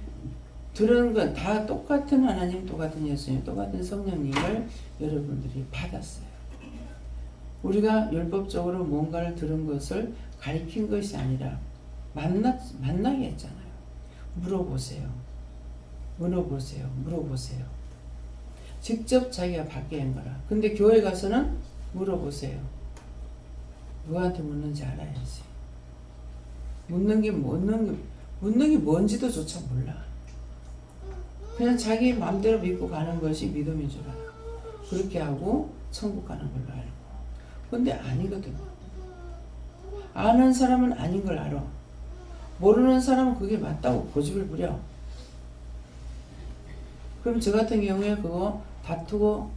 들은 건 다 똑같은 하나님, 똑같은 예수님, 똑같은 성령님을 여러분들이 받았어요. 우리가 율법적으로 뭔가를 들은 것을 가리킨 것이 아니라 만나게 했잖아요. 물어보세요. 물어보세요. 직접 자기가 받게 한 거라. 근데 교회 가서는 물어보세요. 누구한테 묻는지 알아야지. 묻는 게 뭔지도 조차 몰라. 그냥 자기 마음대로 믿고 가는 것이 믿음인 줄 알아. 그렇게 하고 천국 가는 걸로 알고. 근데 아니거든. 아는 사람은 아닌 걸 알아. 모르는 사람은 그게 맞다고 고집을 부려. 그럼 저 같은 경우에 그거 다투고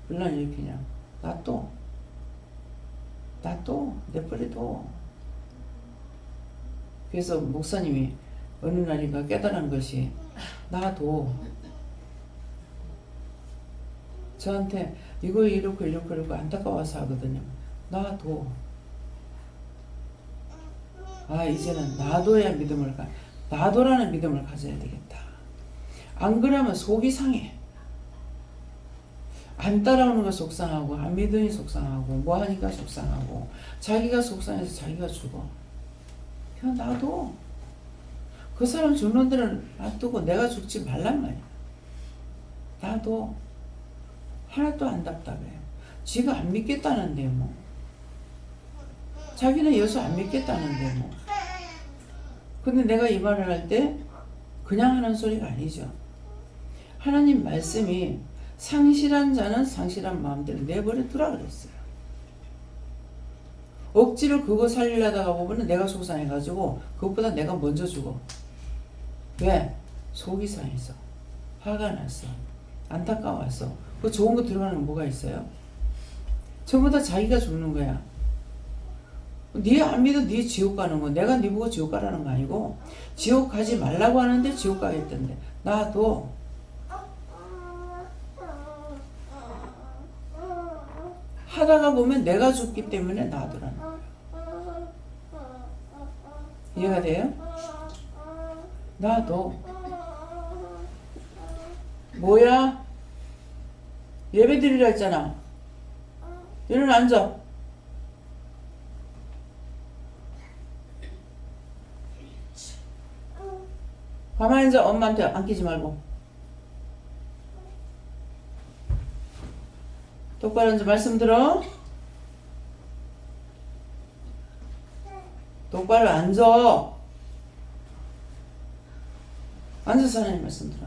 분란 일으키냐. 놔둬. 내버려둬. 그래서 목사님이 어느 날인가 깨달은 것이 놔둬. 저한테 이거 이렇고 안타까워서 하거든요. 놔둬. 이제는 놔둬라는 믿음을 가져야 되겠다. 안 그러면 속이 상해. 안 따라오는 거 속상하고 안 믿으니 속상하고 뭐 하니까 속상하고 자기가 속상해서 자기가 죽어. 그냥 놔둬. 그 사람 죽는 데는 놔두고 내가 죽지 말란 말이야. 놔둬. 하나도 안 답답해. 지가 안 믿겠다는데 뭐. 자기는 예수 안 믿겠다는데 뭐. 근데 내가 이 말을 할 때 그냥 하는 소리가 아니죠. 하나님 말씀이 상실한 자는 상실한 마음대로 내버려 두라 그랬어요. 억지로 그거 살리려다가 보면 내가 속상해가지고 그것보다 내가 먼저 죽어. 왜? 속이 상해서 화가 났어. 안타까웠어. 그 좋은 거 들어가는 건 뭐가 있어요? 전부 다 자기가 죽는 거야. 네 안 믿어 네 지옥 가는 거. 내가 네 보고 지옥 가라는 거 아니고 지옥 가지 말라고 하는데 지옥 가겠던데. 놔둬. 하다가 보면 내가 죽기 때문에 놔두라는 거야. 이해가 돼요? 나도 뭐야? 예배 드리라 했잖아. 얘는 앉아. 가만히 앉아. 엄마한테 안기지 말고. 똑바로 앉아. 말씀 들어. 똑바로 앉아. 앉아서 하나님 말씀 들어.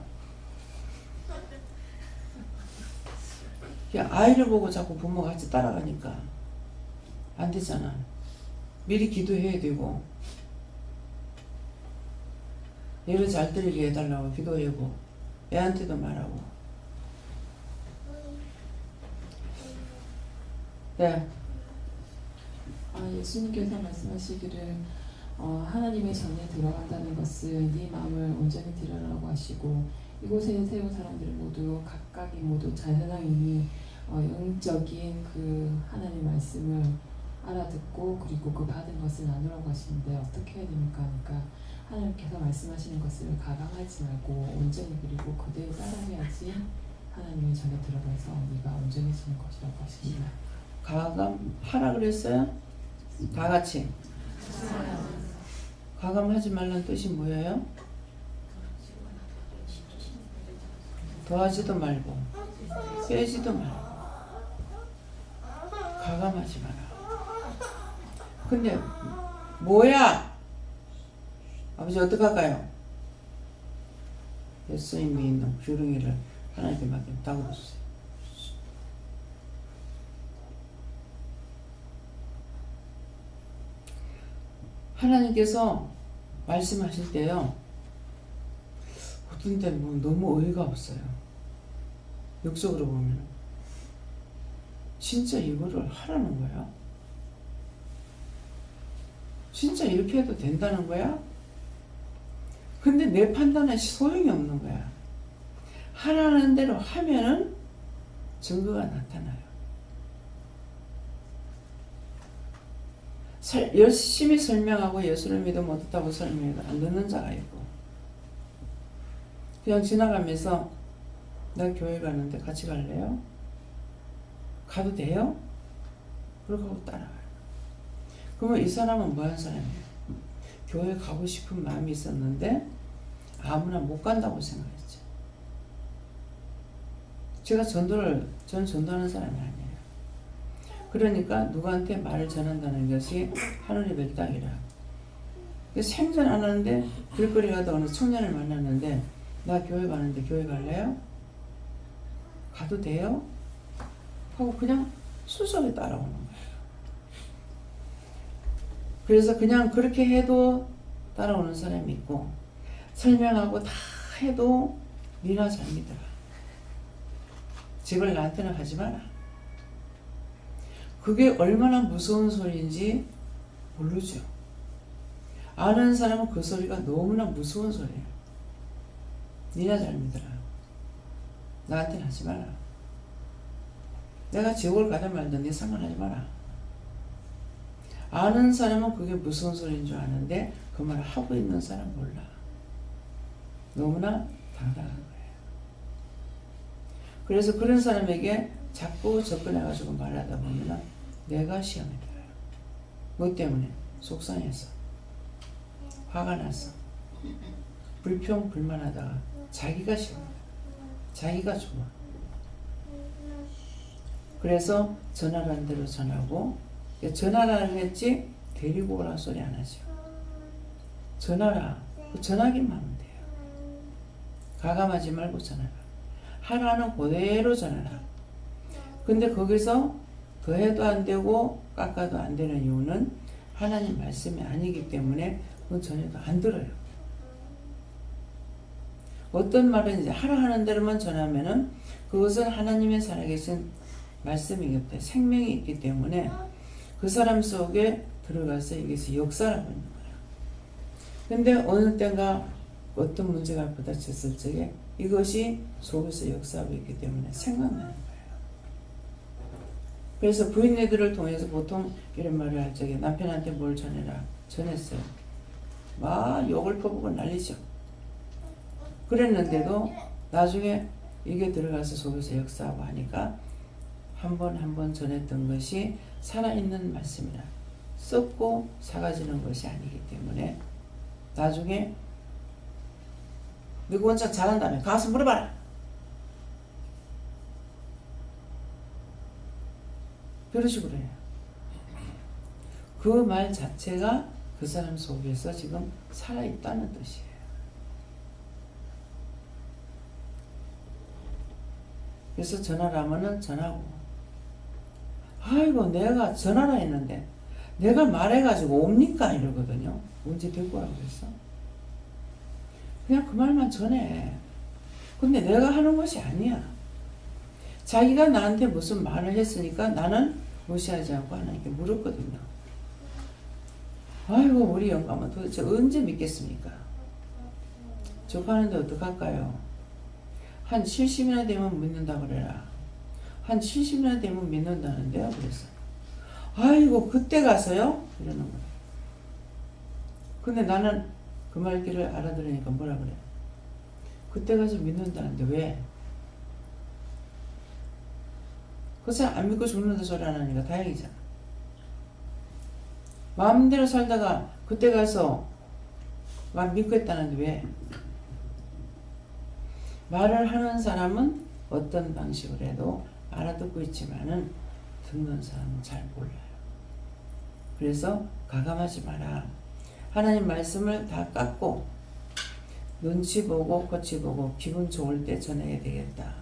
아이를 보고 자꾸 부모가 같이 따라가니까 안 되잖아. 미리 기도해야 되고, 얘를 잘 들리게 해달라고 기도하고, 애한테도 말하고. 네. 예수님께서 말씀하시기를 하나님의 전에 들어간다는 것은 네 마음을 온전히 드려라고 하시고, 이곳에 세운 사람들은 모두 각각이 모두 자신이 영적인 그 하나님 말씀을 알아듣고 그리고 그 받은 것을 나누라고 하시는데 어떻게 해야 됩니까? 그러니까 하나님께서 말씀하시는 것을 가감하지 말고 온전히 그리고 그대로 따라해야지 하나님의 전에 들어가서 네가 온전해지는 것이라고 하십니다. 가감하라 그랬어요? 다 같이. 가감하지 말라는 뜻이 뭐예요? 더하지도 말고 빼지도 말고 가감하지 마라. 근데 뭐야? 아버지 어떡할까요? 예수님이 있는 규령이를 하나님께 맡기면 다 그러셨어요. 하나님께서 말씀하실 때요, 어떤 때는 뭐 너무 어이가 없어요. 역속으로 보면 진짜 이거를 하라는 거야? 진짜 이렇게 해도 된다는 거야? 근데 내 판단에 소용이 없는 거야. 하라는 대로 하면은 증거가 나타나요. 열심히 설명하고 예수를 믿어 못했다고 설명해도 안 듣는 자가 있고, 그냥 지나가면서 나 교회 가는데 같이 갈래요? 가도 돼요? 그러고 하고 따라가요. 그러면 이 사람은 뭐 한 사람이에요? 교회 가고 싶은 마음이 있었는데 아무나 못 간다고 생각했죠. 제가 전도하는 사람이 아니에요. 그러니까 누구한테 말을 전한다는 것이 하늘의 멸당이라. 생전 안 하는데 길거리 가다 어느 청년을 만났는데 나 교회 가는데 교회 갈래요? 가도 돼요? 하고 그냥 수석에 따라오는 거예요. 그래서 그냥 그렇게 해도 따라오는 사람이 있고, 설명하고 다 해도 니나 잘 믿어라. 제발 나한테는 하지 마라. 그게 얼마나 무서운 소리인지 모르죠. 아는 사람은 그 소리가 너무나 무서운 소리예요. 니나 잘 믿어라. 나한테는 하지 마라. 내가 지옥을 가든 말든 네 상관하지 마라. 아는 사람은 그게 무서운 소리인 줄 아는데 그 말을 하고 있는 사람 몰라. 너무나 당당한 거예요. 그래서 그런 사람에게 자꾸 접근해가지고 말하다 보면 내가 시험에 들어요. 뭐 때문에? 속상해서, 화가 나서, 불평 불만하다가 자기가 싫어, 자기가 좋아. 그래서 전화라는 대로 전하고, 전화라는 했지 데리고 오라 소리 안 하죠. 전화라, 전하기만 하면 돼요. 가감하지 말고 전하라. 하라는 그대로 전하라. 근데 거기서 더해도 안 되고 깎아도 안 되는 이유는 하나님 말씀이 아니기 때문에 그건 전해도 안 들어요. 어떤 말은 이제 하라 하는 대로만 전하면은 그것은 하나님의 살아계신 말씀이기 때문에 생명이 있기 때문에 그 사람 속에 들어가서 이것이 역사라고 있는 거예요. 근데 어느 때가 어떤 문제가 부닥쳤을 적에 이것이 속에서 역사하고 있기 때문에 생각나는 거예요. 그래서 부인네들을 통해서 보통 이런 말을 할 적에 남편한테 뭘 전해라. 전했어요. 막 욕을 퍼붓고 난리죠. 그랬는데도 나중에 이게 들어가서 속에서 역사하고 하니까 한 번 한 번 전했던 것이 살아있는 말씀이라 썩고 사라지는 것이 아니기 때문에 나중에 너가 원장 잘한다며 가서 물어봐라. 그런 식으로 해요. 그 말 자체가 그 사람 속에서 지금 살아있다는 뜻이에요. 그래서 전화를 하면은 전하고, 아이고 내가 전화를 했는데 내가 말해가지고 옵니까? 이러거든요. 언제 데리고 와고 그랬어? 그냥 그 말만 전해. 근데 내가 하는 것이 아니야. 자기가 나한테 무슨 말을 했으니까 나는 무시하지 않고 하나님께 물었거든요. 아이고 우리 영감은 도대체 언제 믿겠습니까? 족하는데 어떡할까요? 한 70이나 되면 믿는다 그래라. 한 70이나 되면 믿는다는데요. 그래서 아이고 그때 가서요? 이러는 거예요. 근데 나는 그 말귀를 알아들으니까 뭐라 그래? 그때 가서 믿는다는데 왜? 그 사람 안 믿고 죽는다 소리 안 하니까 다행이잖아. 마음대로 살다가 그때 가서 막 믿고 했다는데 왜? 말을 하는 사람은 어떤 방식으로 해도 알아듣고 있지만은 듣는 사람은 잘 몰라요. 그래서 가감하지 마라. 하나님 말씀을 다 깎고 눈치 보고 거치 보고 기분 좋을 때 전해야 되겠다.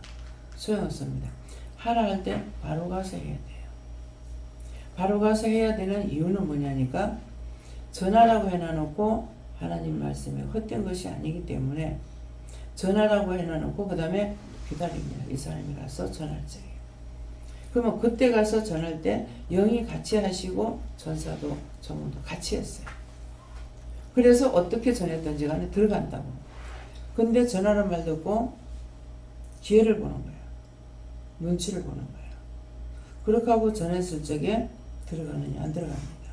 소용없습니다. 하라 할 때 바로 가서 해야 돼요. 바로 가서 해야 되는 이유는 뭐냐니까 전하라고 해놔놓고 하나님 말씀에 헛된 것이 아니기 때문에 전하라고 해놔놓고 그 다음에 기다립니다. 이 사람이 가서 전할 적에. 그러면 그때 가서 전할 때 영이 같이 하시고 전사도 전문도 같이 했어요. 그래서 어떻게 전했던지 간에 들어간다고. 근데 전하는 말 듣고 기회를 보는 거예요. 눈치를 보는 거예요. 그렇게 하고 전했을 적에 들어가느냐 안 들어갑니다.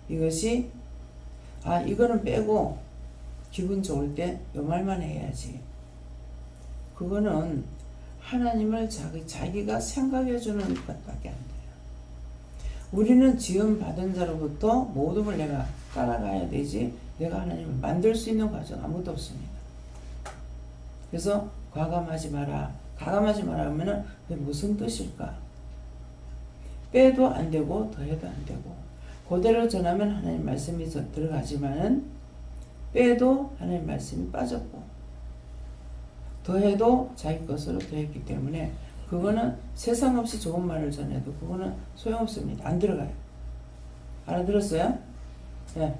이것이 이거는 빼고 기분 좋을 때 요 말만 해야지. 그거는 하나님을 자기가 생각해 주는 것밖에 안 돼요. 우리는 지음 받은 자로부터 모든 걸 내가 따라가야 되지 내가 하나님을 만들 수 있는 과정 아무도 없습니다. 그래서 과감하지 마라. 과감하지 마라 하면은 그게 무슨 뜻일까? 빼도 안 되고 더해도 안 되고 그대로 전하면 하나님 말씀이 들어가지만은 빼도 하나님 말씀이 빠졌고 더해도 자기 것으로 더했기 때문에 그거는 세상 없이 좋은 말을 전해도 그거는 소용없습니다. 안 들어가요. 알아들었어요? 네.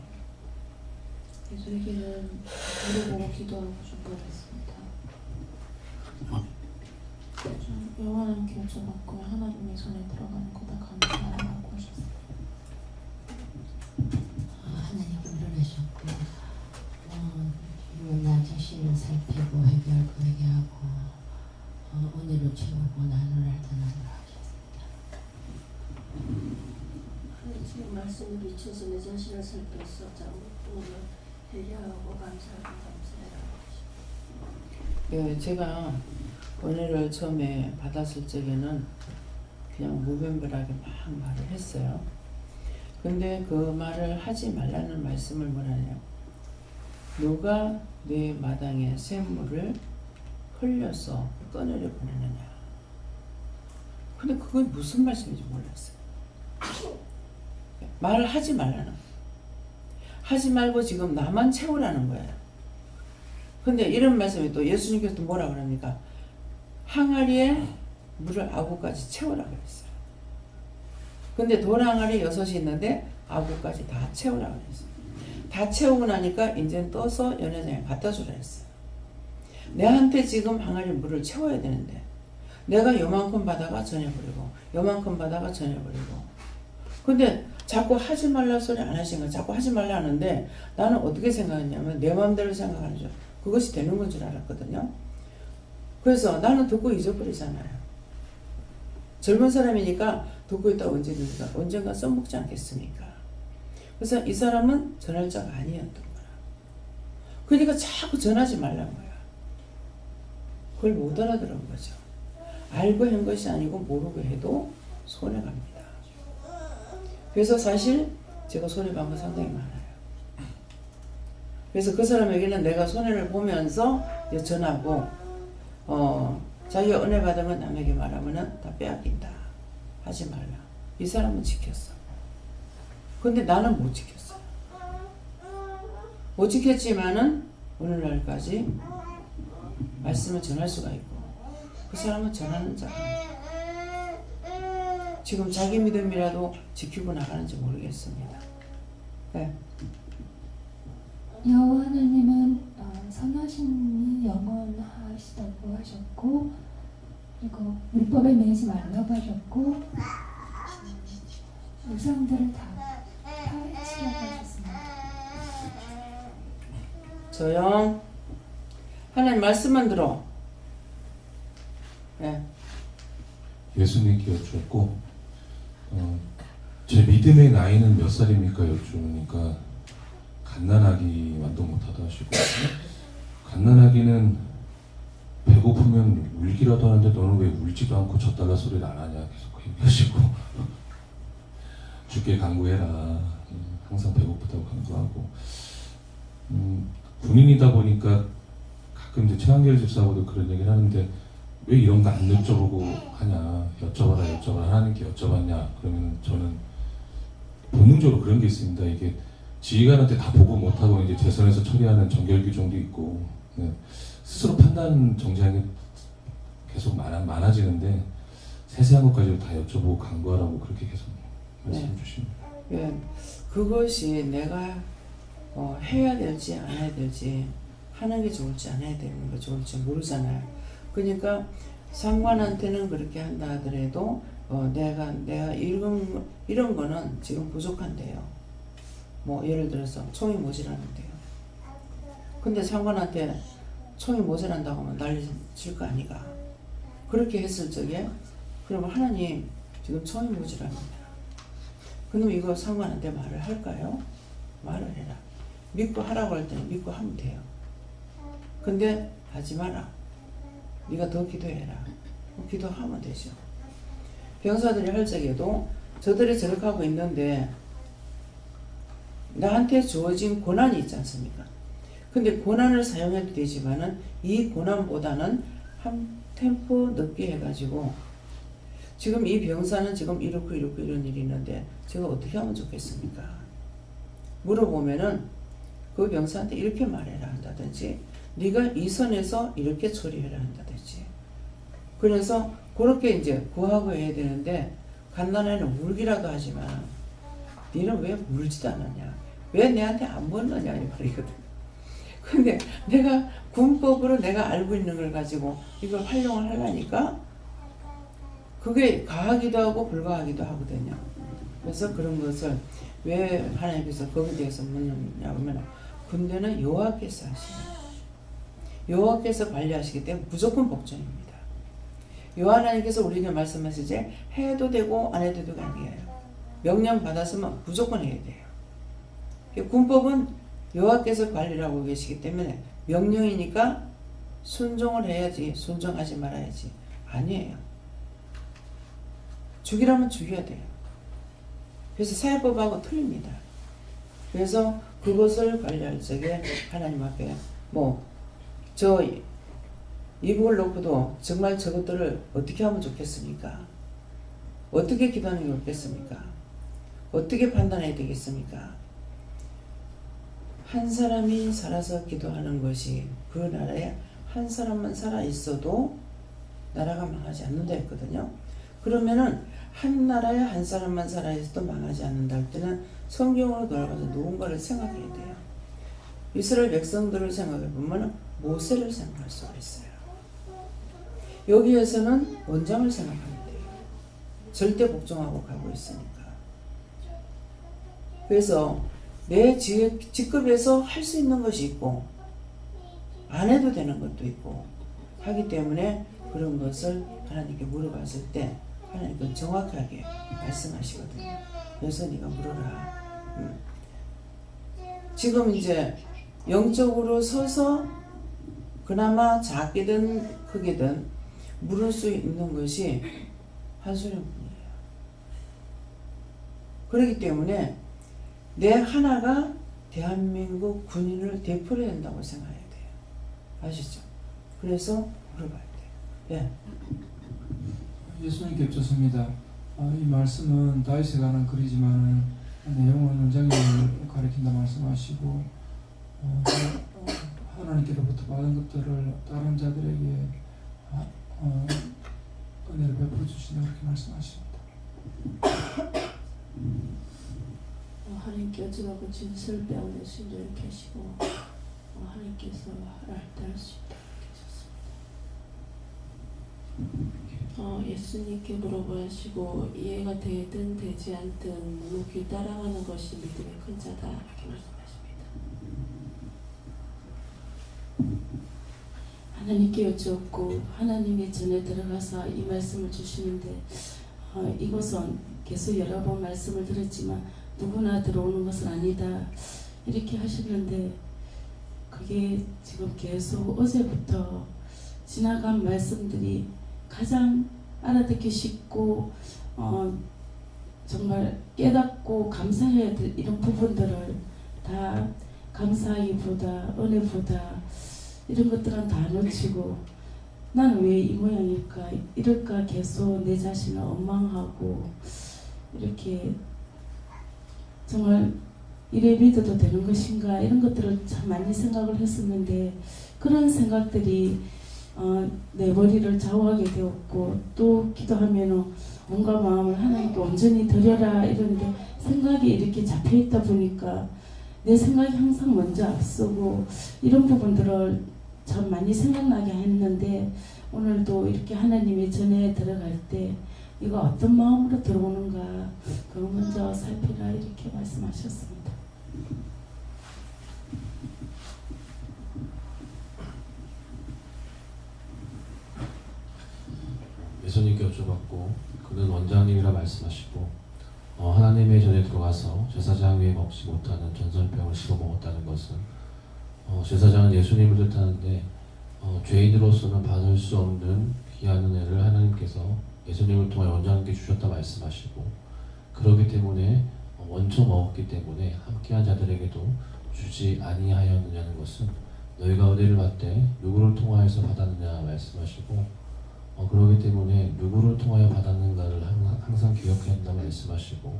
예술기는 물어보고 기도하고 준비했습니다. 영원한 경주받고 하나님의 손에 들어가는 거다 감사하라고 하셨습니다. 하나님 물러내셨고 나 자신을 살피고 회개하고 은혜로 채우고 나누라 하셨습니다. 지금 말씀에 비춰서 내 자신을 살펴서 오늘 회개하고 감사하고 감사해라. 예, 제가 은혜를 처음에 받았을 적에는 그냥 무변별하게 막 말을 했어요. 근데 그 말을 하지 말라는 말씀을 뭐라냐. 누가 내 마당에 샘물을 흘려서 떠내려 보내느냐. 근데 그건 무슨 말씀인지 몰랐어요. 말을 하지 말라는. 하지 말고 지금 나만 채우라는 거예요. 근데 이런 말씀이 또 예수님께서 또 뭐라 그럽니까? 항아리에 물을 아구까지 채우라고 했어요. 근데 돌 항아리 6이 있는데 아구까지 다 채우라고 했어요. 다 채우고 나니까 이제 떠서 연회장에 갖다 주라 했어요. 내한테 지금 항아리 물을 채워야 되는데 내가 요만큼 받아가 전해버리고 요만큼 받아가 전해버리고 근데 자꾸 하지 말라 소리 안 하시는 거야. 자꾸 하지 말라 하는데 나는 어떻게 생각했냐면 내 마음대로 생각하는 줄 그것이 되는 건 줄 알았거든요. 그래서 나는 듣고 잊어버리잖아요. 젊은 사람이니까 듣고 있다가 언젠가 써먹지 않겠습니까? 그래서 이 사람은 전할 자가 아니었던 거라. 그러니까 자꾸 전하지 말란 거야. 그걸 못 알아들은 거죠. 알고 한 것이 아니고 모르고 해도 손해갑니다. 그래서 사실 제가 손해본 거 상당히 많아요. 그래서 그 사람에게는 내가 손해를 보면서 전하고 자기가 은혜 받은 건 남에게 말하면 다 빼앗긴다. 하지 말라. 이 사람은 지켰어. 근데 나는 못 지켰어요. 못 지켰지만은 오늘날까지 말씀을 전할 수가 있고 그 사람은 전하는 자가 지금 자기 믿음이라도 지키고 나가는지 모르겠습니다. 네. 여호와 하나님은 선하심이 영원하시다고 하셨고 그리고 율법에 매이지 말라고 하셨고 우상들을 다 파헤치라고 하셨습니다. 조용. 하나님 말씀만 들어. 네. 예수님께 여쭈었고 제 믿음의 나이는 몇 살입니까? 여쭈니까 갓난아기 완도 못하다 하시고 갓난아기는 배고프면 울기라도 하는데 너는 왜 울지도 않고 젖달라 소리를 안 하냐 계속 얘기하시고 주께 간구해라. 항상 배고프다고 간구하고 군인이다 보니까 가끔 이제 최한결 집사하고도 그런 얘기를 하는데 왜 이런 거 안 여쭤보고 하냐 여쭤봐라 하나님께 여쭤봤냐 그러면 저는 본능적으로 그런 게 있습니다. 이게 지휘관한테 다 보고 못하고 이제 재선에서 처리하는 정결 규정도 있고 스스로 판단 정지하는 게 계속 많아지는데 세세한 것까지 다 여쭤보고 간구하라고 그렇게 계속 말씀해 주십니다. 예, 그것이 내가 해야 될지 안 해야 될지 하는 게 좋을지 안 해야 되는 게 좋을지 모르잖아요. 그러니까 상관한테는 그렇게 한다 하더라도 내가 이런 거는 지금 부족한데요. 뭐 예를 들어서 총이 모자라는데요. 근데 상관한테 총이 모자란다고 하면 난리 칠 거 아니가. 그렇게 했을 적에 그러면 하나님 지금 총이 모자랍니다. 그럼 이거 상관한테 말을 할까요? 말을 해라. 믿고 하라고 할 때는 믿고 하면 돼요. 근데 하지 마라. 네가 더 기도해라. 기도하면 되죠. 병사들이 할 적에도 저들이 저렇게 하고 있는데 나한테 주어진 고난이 있지 않습니까? 근데 고난을 사용해도 되지만은 이 고난보다는 한 템포 늦게 해가지고 지금 이 병사는 지금 이렇고 이런 일이 있는데 제가 어떻게 하면 좋겠습니까? 물어보면은 그 병사한테 이렇게 말해라 한다든지 네가 이 선에서 이렇게 처리해라 한다든지 그래서 그렇게 이제 구하고 해야 되는데 갓난아이는 울기라도 하지만 너는 왜 울지도 않았냐? 왜 내한테 안 묻느냐? 이 말이거든. 근데 내가 군법으로 내가 알고 있는 걸 가지고 이걸 활용을 하려니까 그게 가하기도 하고 불가하기도 하거든요. 그래서 그런 것을 왜 하나님께서 거기에 대해서 묻느냐 하면 군대는 여호와께서 하시는 여호와께서 관리하시기 때문에 무조건 복종입니다. 여호와 하나님께서 우리에게 말씀하시지 해도 되고 안 해도 되고 아니에요. 명령 받았으면 무조건 해야 돼요. 군법은 여호와께서 관리를 하고 계시기 때문에 명령이니까 순종을 해야지 순종하지 말아야지 아니에요. 죽이라면 죽여야 돼요. 그래서 사회법하고 틀립니다. 그래서 그것을 관리할 적에 하나님 앞에 저 이북을 놓고도 정말 저것들을 어떻게 하면 좋겠습니까? 어떻게 기도하는 게 좋겠습니까? 어떻게 판단해야 되겠습니까? 한 사람이 살아서 기도하는 것이 그 나라에 한 사람만 살아 있어도 나라가 망하지 않는다 했거든요. 그러면은 한 나라에 한 사람만 살아 있어도 망하지 않는다 할 때는 성경으로 돌아가서 누군가를 생각해야 돼요. 이스라엘 백성들을 생각해 보면 모세를 생각할 수가 있어요. 여기에서는 원장을 생각하면 돼요. 절대 복종하고 가고 있으니까. 그래서 내 직급에서 할 수 있는 것이 있고 안 해도 되는 것도 있고 하기 때문에 그런 것을 하나님께 물어봤을 때 하나님은 정확하게 말씀하시거든요. 그래서 네가 물어라. 지금 이제 영적으로 서서 그나마 작게든 크게든 물을 수 있는 것이 한소령뿐이에요. 그렇기 때문에 내 하나가 대한민국 군인을 대표해야 한다고 생각해야 돼요. 아시죠? 그래서 물어봐야 돼요. 예. 예수님께 여쭙습니다. 이 말씀은 다윗에 관한 글이지만 내용은 원장님을 가리킨다 말씀하시고 하나님께로부터 받은 것들을 다른 자들에게 은혜를 베풀어 주신다 그렇게 말씀하십니다. 하나님께 어찌하고 진실 배우는 신도 이렇게 하시고 하나님께서 할 때 할 수 있다 이렇게 하셨습니다. 예수님께 물어보시고 이해가 되든 되지 않든 묵묵히 따라가는 것이 믿음의 큰 자다 이렇게 말씀하십니다. 하나님께 여쭈었고 하나님의 전에 들어가서 이 말씀을 주시는데 이것은 계속 여러 번 말씀을 드렸지만 누구나 들어오는 것은 아니다 이렇게 하시는데 그게 지금 계속 어제부터 지나간 말씀들이 가장 알아듣기 쉽고 정말 깨닫고 감사해야 될 이런 부분들을 다 감사하기보다 은혜보다 이런 것들은 다 놓치고 나는 왜 이 모양일까 이럴까 계속 내 자신을 원망하고 이렇게 정말 이래 믿어도 되는 것인가 이런 것들을 참 많이 생각을 했었는데 그런 생각들이 내 머리를 좌우하게 되었고 또 기도하면 온갖 마음을 하나님께 온전히 드려라 이러는데 생각이 이렇게 잡혀있다 보니까 내 생각이 항상 먼저 앞서고 이런 부분들을 참 많이 생각나게 했는데 오늘도 이렇게 하나님의 전에 들어갈 때 이거 어떤 마음으로 들어오는가 그거 먼저 살피라 이렇게 말씀하셨습니다. 예수님께 여쭤봤고 그는 원장님이라 말씀하시고 하나님의 전에 들어가서 제사장 위에 먹지 못하는 전설병을 씹어 먹었다는 것은 제사장은 예수님을 뜻하는데 죄인으로서는 받을 수 없는 귀한 은혜를 하나님께서 예수님을 통해 원장님께 주셨다 말씀하시고 그렇기 때문에 원쳐 먹었기 때문에 함께한 자들에게도 주지 아니하였느냐는 것은 너희가 은혜를 받되 누구를 통하여서 받았느냐 말씀하시고 그렇기 때문에 누구를 통하여 받았는가를 항상 기억해야 한다 말씀하시고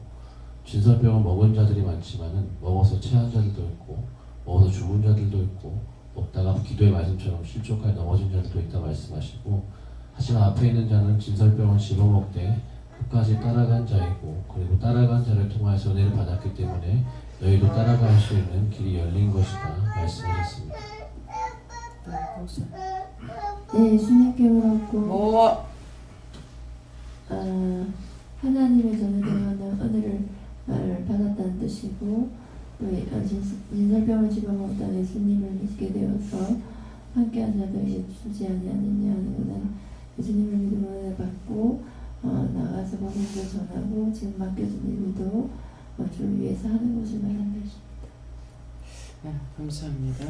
진설병을 먹은 자들이 많지만은 먹어서 체한 자들도 있고 먹어서 죽은 자들도 있고 먹다가 기도의 말씀처럼 실족하여 넘어진 자들도 있다 말씀하시고 하지만 앞에 있는 자는 진설병을 씹어먹되 끝까지 따라간 자이고 그리고 따라간 자를 통하여서 은혜를 받았기 때문에 너희도 따라갈 수 있는 길이 열린 것이다 말씀하셨습니다. 네, 예수님께 물었고 하나님의 전에 들어가는 은혜를 받았다는 뜻이고 또 진설병을 집어먹었다는 예수님을 믿게 되어서 함께한 자들에게 주지 아니하느냐는 것은 예수님을 믿음으로 은혜를 받고 나가서 복음을 전하고 지금 맡겨진 일도 주를 위해서 하는 것을 말하는 것입니다. 네, 감사합니다.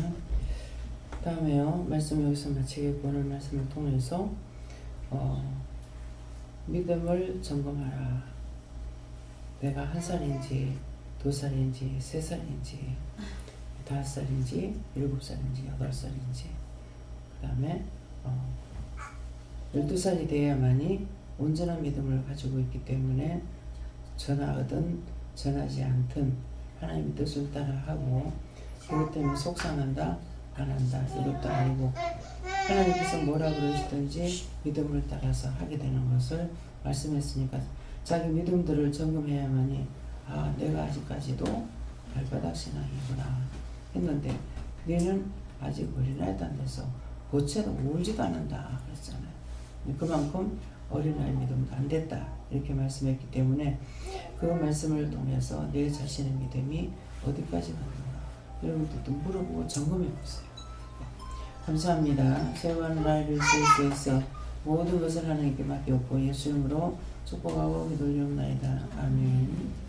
다음에요. 말씀 여기서 마치겠고 오늘 말씀을 통해서 믿음을 점검하라. 내가 1살인지 2살인지 3살인지 5살인지 7살인지 8살인지 그 다음에 12살이 돼야만이 온전한 믿음을 가지고 있기 때문에 전하든 전하지 않든 하나님의 뜻을 따라하고 그것 때문에 속상한다 안 한다 이것도 아니고 하나님께서 뭐라 그러시든지 믿음을 따라서 하게 되는 것을 말씀했으니까 자기 믿음들을 점검해야만이 내가 아직까지도 발바닥 신앙이구나 했는데 너는 아직 어린아이도 안 돼서 고체도 울지도 않는다 그랬잖아요. 그만큼 어린아이 믿음도 안 됐다 이렇게 말씀했기 때문에 그 말씀을 통해서 내 자신의 믿음이 어디까지 가는가 이런 것도 물어보고 점검해 보세요. 감사합니다. 세워하는 아이를 세우시에서 모든 것을 하나님께 맡겼고 예수 이름으로 축복하고 기도 올리옵나이다. 아멘.